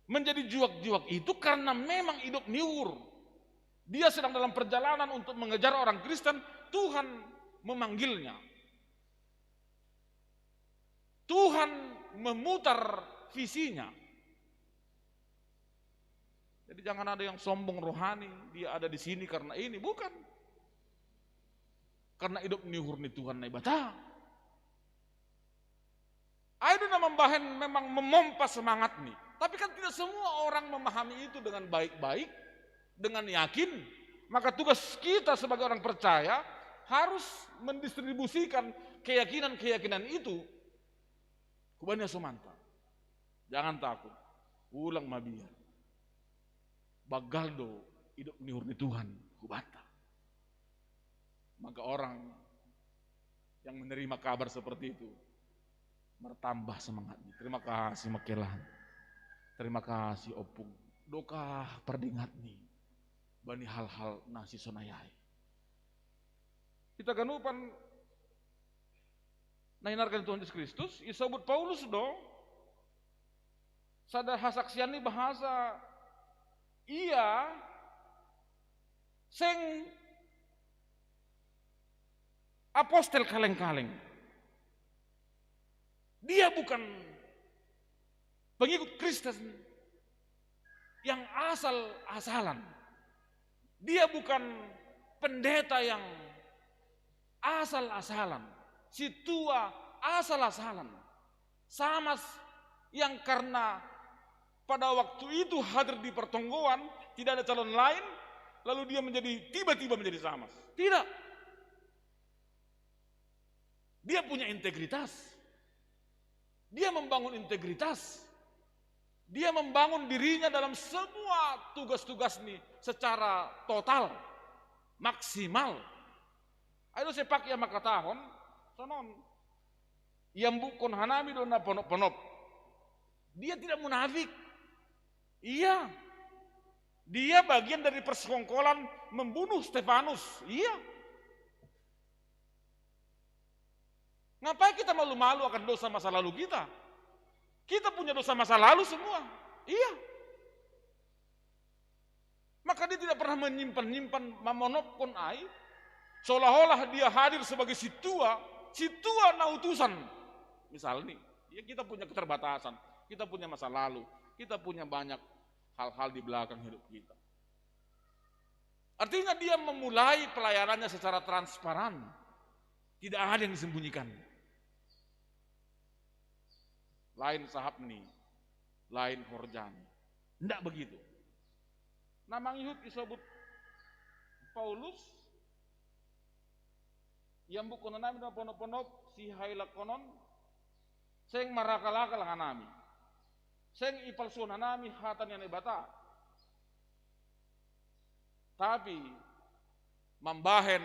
menjadi juak-juak itu karena memang hidup niur. Dia sedang dalam perjalanan untuk mengejar orang Kristen, Tuhan memanggilnya. Tuhan memutar visinya. Jadi jangan ada yang sombong rohani, dia ada di sini karena ini, bukan. Karena hidup niuhur ni Tuhan na ibata. Ayo na membahen memang memompa semangat nih. Tapi kan tidak semua orang memahami itu dengan baik-baik, dengan yakin. Maka tugas kita sebagai orang percaya harus mendistribusikan keyakinan-keyakinan itu. Kubanya sumanta. Jangan takut. Ulang mabiar. Bagaldo hidup niur ni Tuhan kubata. Maka orang yang menerima kabar seperti itu bertambah semangatnya. Terima kasih Makelan. Terima kasih Opung. Doka perdingat nih. Bani hal-hal nasi sonayai. Kita ganupan nahinarkan Tuhan Yesus Kristus, isabut Paulus dong. Sada hasaksian ini bahasa ia seng apostel kaleng-kaleng. Dia bukan pengikut Kristus yang asal-asalan. Dia bukan pendeta yang asal-asalan. Si tua asal-asalan. Sama yang karena pada waktu itu hadir di pertonggoan, tidak ada calon lain, lalu dia menjadi tiba-tiba menjadi Samas. Tidak. Dia punya integritas. Dia membangun integritas. Dia membangun dirinya dalam semua tugas-tugas ini secara total, maksimal. Ayo sepak ya maka tahun, sonon. Yang bukon hanami dona ponop-ponop. Dia tidak munafik. Iya. Dia bagian dari persekongkolan membunuh Stefanus. Iya. Ngapain kita malu-malu akan dosa masa lalu kita? Kita punya dosa masa lalu semua. Iya. Maka dia tidak pernah menyimpan mamonopkon ai. Seolah-olah dia hadir sebagai si tua nautusan. Misalnya nih, ya kita punya keterbatasan, kita punya masa lalu, kita punya banyak hal-hal di belakang hidup kita. Artinya dia memulai pelayanannya secara transparan. Tidak ada yang disembunyikan. Lain Sahapni, lain Horjani. Tidak begitu. Namang ihut disebut Paulus, yang bukan nami na ponop-ponop si haila konon, seng marakalaka lang nami, seng ipalsuan nami hatan yang ibata. Tapi mambahen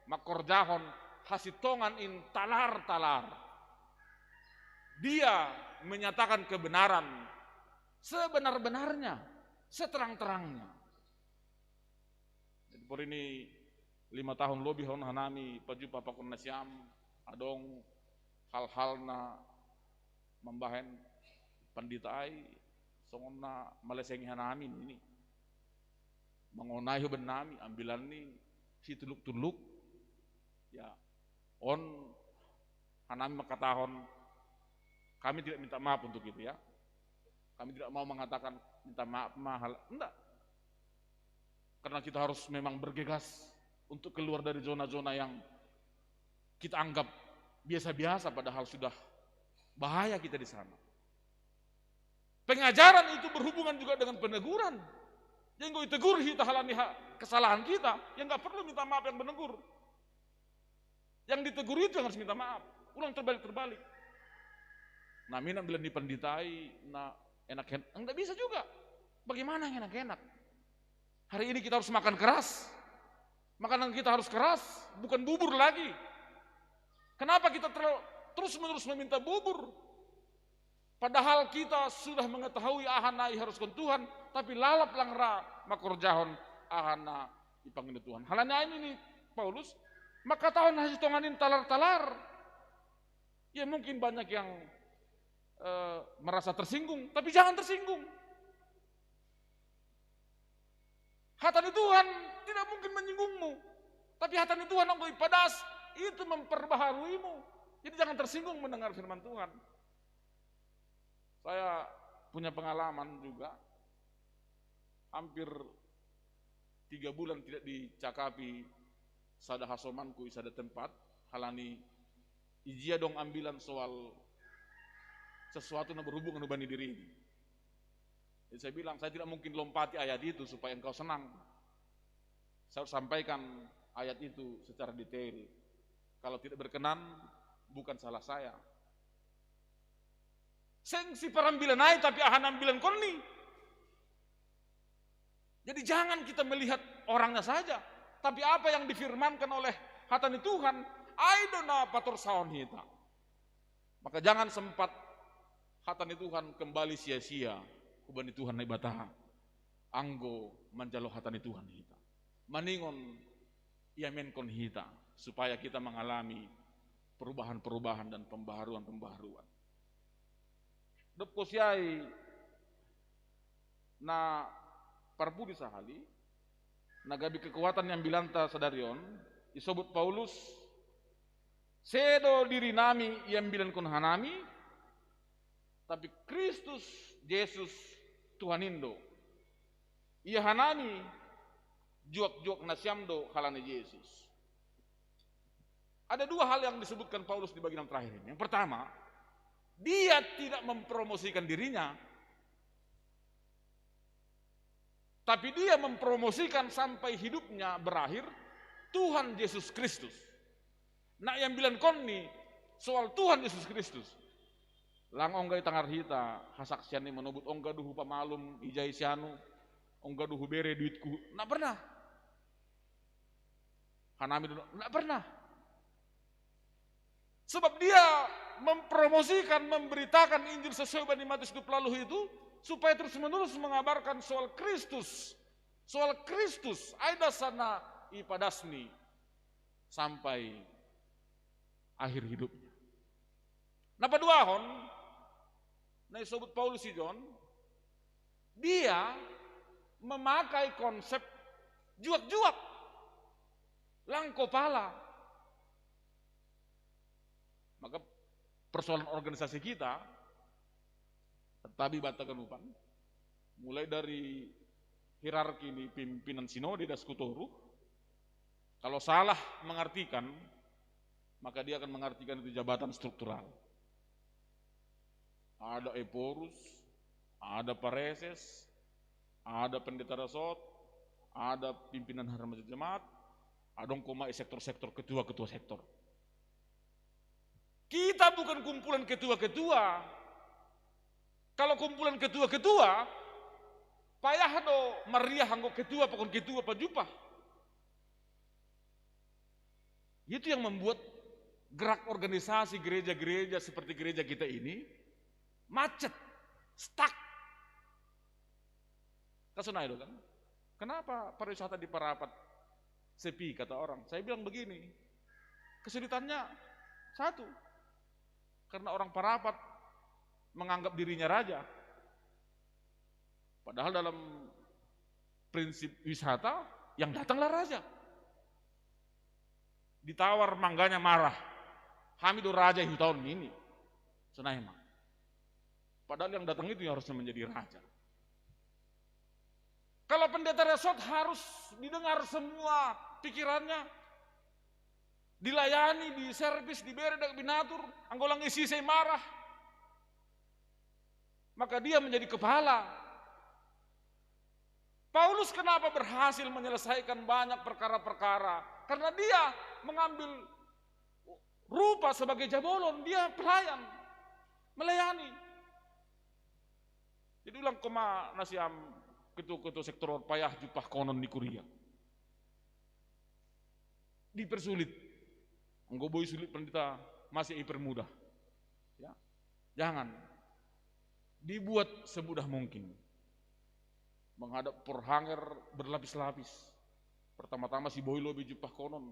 makorjahon hasitongan in talar-talar. Dia menyatakan kebenaran sebenar-benarnya, seterang-terangnya. Jadi por ini 5 tahun lebih hon hanami pajumpa pakon nasyam adong hal-hal na membahen panditai songona malesengi hanami ini. Mengonai ben nami ambilan ni si tuluk-tuluk ya on hanami makatahon. Kami tidak minta maaf untuk itu ya. Kami tidak mau mengatakan minta maaf mahal. Enggak. Karena kita harus memang bergegas untuk keluar dari zona-zona yang kita anggap biasa-biasa padahal sudah bahaya kita di sana. Pengajaran itu berhubungan juga dengan peneguran. Yang gue tegur kita halani kesalahan kita, yang nggak perlu minta maaf yang menegur. Yang ditegur itu yang harus minta maaf. Ulang terbalik. Nah, minam bilang dipenditai, nah enak-enak, enggak bisa juga. Bagaimana yang enak-enak? Hari ini kita harus makan keras. Makanan kita harus keras, bukan bubur lagi. Kenapa kita terus-menerus meminta bubur? Padahal kita sudah mengetahui ahana harus kon Tuhan, tapi lalap langra makorjahon ahana dipanggil Tuhan. Halanya ini Paulus, maka tahun hasil tonganin talar-talar. Ya mungkin banyak yang merasa tersinggung, tapi jangan tersinggung. Hatani Tuhan tidak mungkin menyinggungmu, tapi hatani Tuhan yang padas itu memperbaharuimu. Jadi jangan tersinggung mendengar firman Tuhan. Saya punya pengalaman juga, hampir 3 bulan tidak dicakapi sada hasomanku sada tempat, halani ijia dong ambilan soal sesuatu yang berhubungan dengan diri ini. Jadi saya bilang, saya tidak mungkin lompati ayat itu supaya engkau senang. Saya sampaikan ayat itu secara detail. Kalau tidak berkenan, bukan salah saya. Seng si parambilan naik tapi ahan ambilan koni. Jadi jangan kita melihat orangnya saja, tapi apa yang difirmankan oleh hatani Tuhan, aido na pator saon hita. Maka jangan sempat hatani Tuhan kembali sia-sia, kubani Tuhan na ibataha. Anggo manjalo hatani Tuhan hita. Maningon iamenkon hita, supaya kita mengalami perubahan-perubahan dan pembaharuan-pembaharuan. Dopko siai na parpudi sahali, nagabi kekuatan yang bilanta sadarion, isobut Paulus, sedo diri nami yang bilan kun hanami, tapi Kristus Yesus Tuhan Indo, ia hanami juak-juak nasyamdo halane Yesus. Ada dua hal yang disebutkan Paulus di bagian terakhir ini. Yang pertama, dia tidak mempromosikan dirinya, tapi dia mempromosikan sampai hidupnya berakhir Tuhan Yesus Kristus. Nah yang bilang koni soal Tuhan Yesus Kristus. Lang ongga tangar hita hasaksian ni menubut ongga duhu pamalum ijai sianu, ongga duhu bere duitku. Nak pernah. Hanami dulu, nak pernah. Sebab dia mempromosikan, memberitakan Injil sesuai dengan Matius 20 itu, supaya terus-menerus mengabarkan soal Kristus. Soal Kristus, ada sana ipadasmi sampai akhir hidupnya. Napa duahon, na disebut Paulus John, dia memakai konsep juak-juak, langko pala. Maka persoalan organisasi kita, tetapi Bataganupan, mulai dari hierarki di pimpinan sinode dan skutoru, kalau salah mengartikan, maka dia akan mengartikan itu jabatan struktural. Ada eporus, ada pareses, ada pendeta rasot, ada pimpinan Haramaja Jemaat, ada koma sektor-sektor ketua-ketua sektor. Kita bukan kumpulan ketua-ketua. Kalau kumpulan ketua-ketua, payah do meriah anggo ketua pokon ketua pajupah. Itu yang membuat gerak organisasi gereja-gereja seperti gereja kita ini macet, stuck. Kasunai do kan? Kenapa pariwisata di Parapat sepi kata orang? Saya bilang begini, kesulitannya satu, karena orang Parapat menganggap dirinya raja. Padahal dalam prinsip wisata, yang datanglah raja. Ditawar mangganya marah. Hamidu raja itu tahun ini. Senaima. Padahal yang datang itu yang harusnya menjadi raja. Kalau pendeta resort harus didengar semua pikirannya, dilayani, di servis, diberi binatur, anggolang isi saya marah. Maka dia menjadi kepala. Paulus kenapa berhasil menyelesaikan banyak perkara-perkara? Karena dia mengambil rupa sebagai jabolon, dia pelayan, melayani. Jadi ulang koma nasiam ketua-ketua sektor payah jupah konon di Kuria. Dipersulit. Ngoboi sulit pendeta masih hipermudah. Ya. Jangan dibuat semudah mungkin. Menghadap porhanger berlapis-lapis. Pertama-tama si boy lobe jupah konon.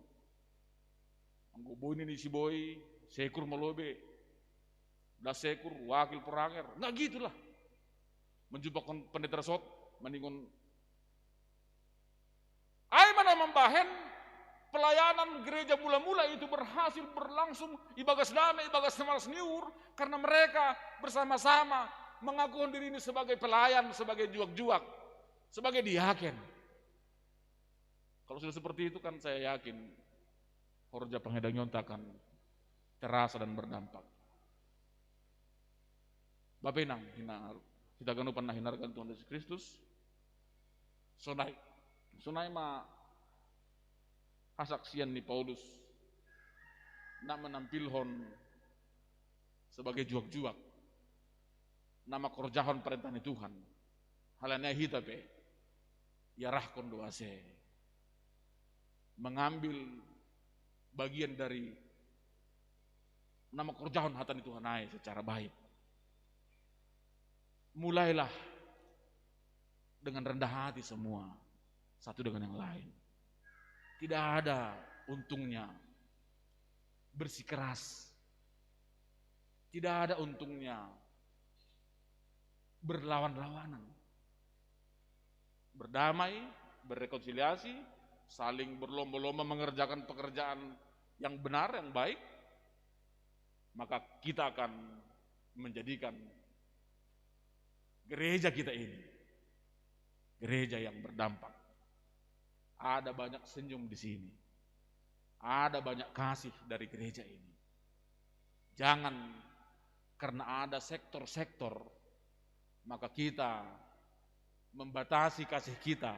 Ngoboi ini si boy sekur melobe. Das sekur wakil porhanger. Nggak gitulah. Menjumpa pendeta resort meningon. Ai mana membahen pelayanan gereja mula-mula itu berhasil berlangsung ibagas damai, ibagas semalas niur, karena mereka bersama-sama mengakukan diri ini sebagai pelayan, sebagai juak-juak, sebagai diaken. Kalau sudah seperti itu kan saya yakin Horja Panghedang Yonta akan terasa dan berdampak. Bapenang kita ganupan hinarkan Tuhan Yesus Kristus. Sunai ma kasaksian ni Paulus nak menampilhon sebagai juak-juak nama korjahon perintah ni Tuhan halanya hita pe yarahkon doase mengambil bagian dari nama kerjaan hatan Tuhan ai secara baik. Mulailah dengan rendah hati semua, satu dengan yang lain. Tidak ada untungnya bersikeras. Tidak ada untungnya berlawan-lawanan. Berdamai, berrekonsiliasi, saling berlomba-lomba mengerjakan pekerjaan yang benar, yang baik, maka kita akan menjadikan gereja kita ini gereja yang berdampak. Ada banyak senyum di sini. Ada banyak kasih dari gereja ini. Jangan karena ada sektor-sektor maka kita membatasi kasih kita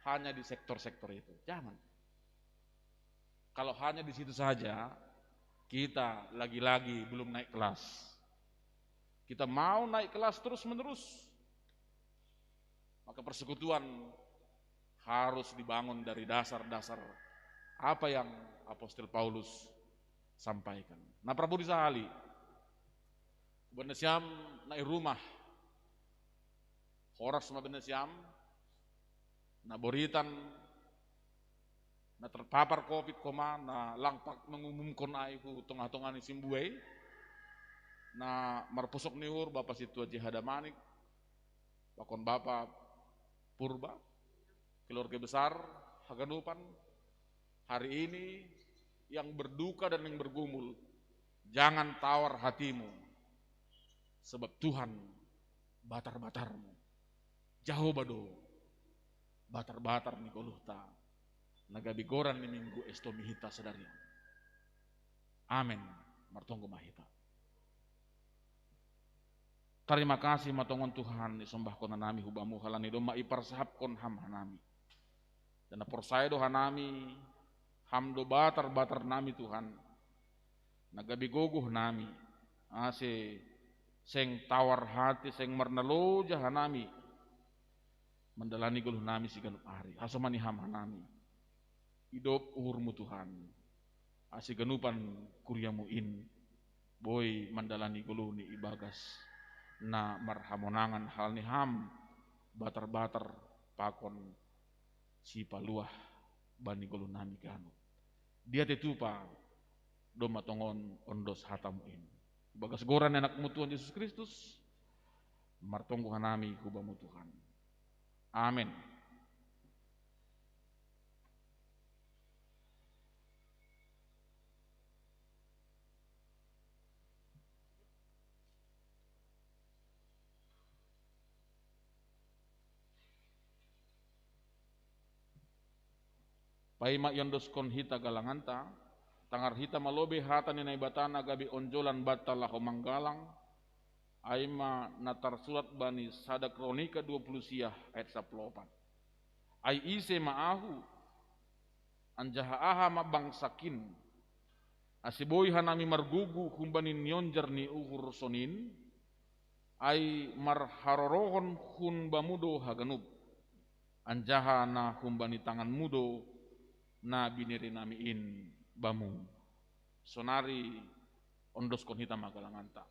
hanya di sektor-sektor itu. Jangan. Kalau hanya di situ saja, kita lagi-lagi belum naik kelas. Kita mau naik kelas terus-menerus, maka persekutuan harus dibangun dari dasar-dasar apa yang Apostel Paulus sampaikan. Nah, Prabu disahali, benesiam naik rumah, horas sama benesiam, na boritan, na terpapar COVID koma, na langpak mengumumkan aiku tengah-tengah ni simbuai, na marpusok niur Bapak Situa Jihadamanik, bakon Bapak Purba, keluarga besar Haganupan, hari ini yang berduka dan yang bergumul, jangan tawar hatimu, sebab Tuhan batar-batarmu, jauh bado, batar-batar ni koluhta, nagabigoran ni minggu estomihita saudari. Amin, martonggo mahita. Terima kasih matongon Tuhan, isembah kona nami hubamu halani doma iparsahap kon ham hanami. Dan porsaya do hanami, hamdo batar-batar nami Tuhan. Nagabigoguh nami, ase seng tawar hati, seng mernalo jahanami. Mendalani guluh nami si ganup hari, hasomani ham hanami. Hidup uhurmu Tuhan, ase ganupan kuryamu in, boy mandalani guluh ni ibagas. Na marhamonangan hal ni ham batar-batar pakon si paluah bani gulu nami kanu dia tetupa do matongon ondos hatamuin bagas goran anakmu Tuhan Yesus Kristus martonggo hanami kubamu Tuhan. Amin. Paima yondos kon hita galanganta, tangar hita malobe hata ni naibatana gabi onjolan batala manggalang, aima natar surat bani sada kronika 20 siah ayat 14. Ai ise maahu, anjaha aha mabangsakin, asiboy hanami margugu humbanin nyonjar ni uhur sonin, ai marharorohon hun bamudo haganub, anjaha na humbani tangan mudo, na biniri namiin bamu sonari ondos kon hita magalanganta.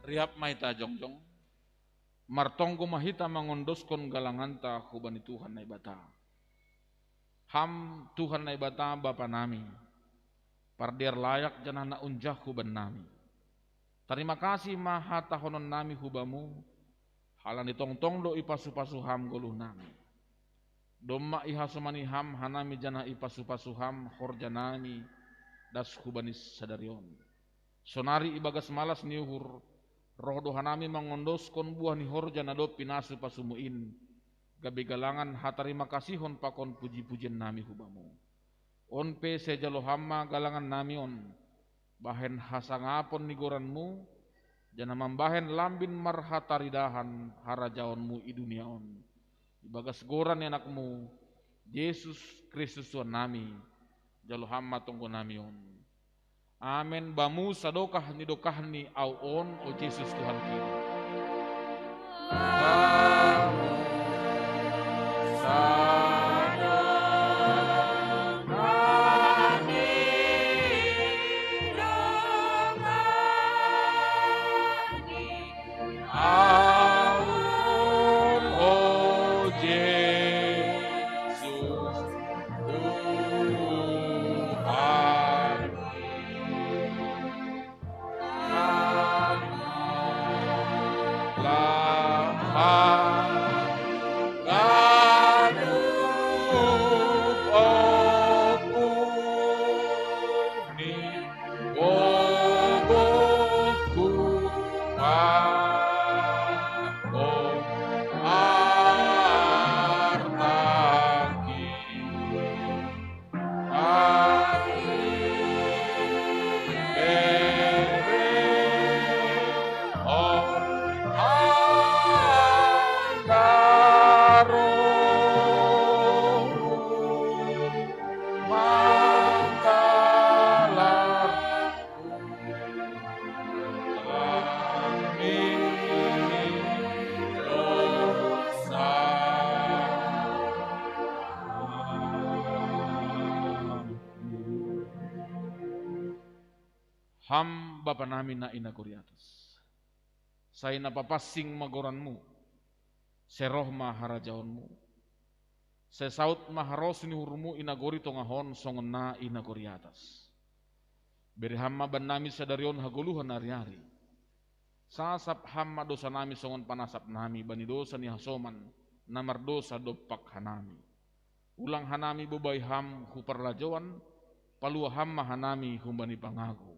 riap maita jongjong, martongku mahita mangondoskon galanganta hubani Tuhan na ibata. Ham Tuhan na ibata Bapa nami, pardiar layak janana unjah huban nami. Terima kasih maha tahonon nami hubamu, halani tongtong do ipasu-pasu ham goluh nami. Domma ihasumani ham hanami jana ipasu-pasu ham horjanami das hubanis sadarion. Sonari ibagas malas niuhur, roh dohanami mangondoskon buah ni horjana do pinasu pasumuin. Gabi galangan hatarima kasihon pakon puji-pujian nami hubamu. On pe sejalo hamma galangan nami on. Bahen hasangapon nigoranmu, jana mambahen lambin marhataridahan harajaonmu i dunia on. Ibagas goran anakmu, Yesus Kristus Tuhan nami, jalo hamma tonggo nami on. Amen. Bamu sadokah ni au on o Yesus Tuhan kita. Bamu ham Bapa nami na ina kuriatas. Saya napapasing magoranmu, seroh maharajaonmu, sesaut maharos ni hurmu inagori tongahon songon na ina kuriatas. Beri hamma ban nami sadarion haguluhan ari-ari. Sasap hamma dosa nami songon panasap nami bani dosa ni hasoman namar dosa dopak hanami. Ulang hanami bobay ham huparlajawan, palua hamma hanami humbani pangago.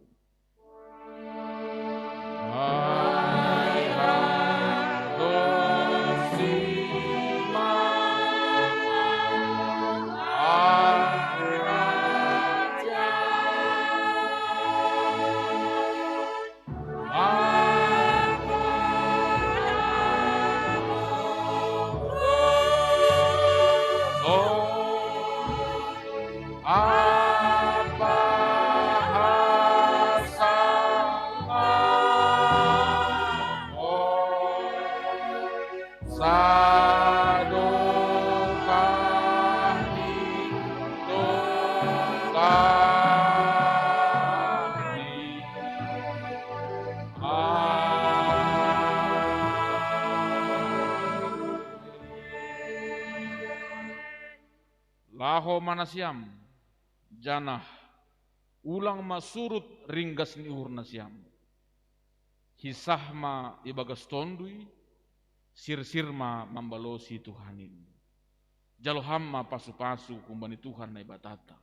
Laho manasiam, janah, ulang masurut ringgas ni uhur nasiam. Hisahma ibagas tondui, sir-sirma mambalosi Tuhanin. Jalohamma pasu-pasu kumbani Tuhan na ibatata.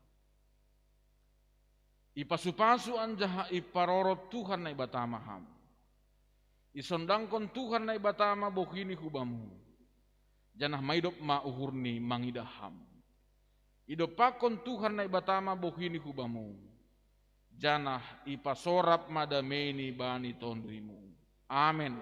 Ipasu-pasu anjaha iparorot Tuhan na ibatamaham. Isondangkon Tuhan na ibatama bohini hubamu. Janah maidop ma uhurni mangidaham. Idopakon Tuhan na ibatama bohini hubamu. Janah ipasorap madameni bani tondrimu. Amen.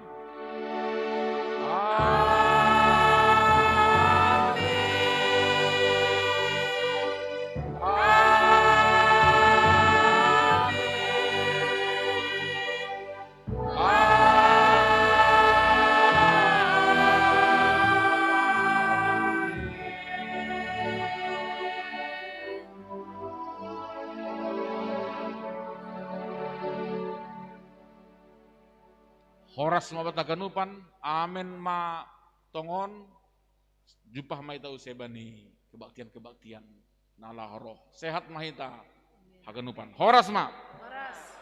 Horas ma bata ganupan, amen ma tongon, jupah ma ita usebani kebaktian-kebaktian nala roh. Sehat mahita haganupan. Horas ma. Horas.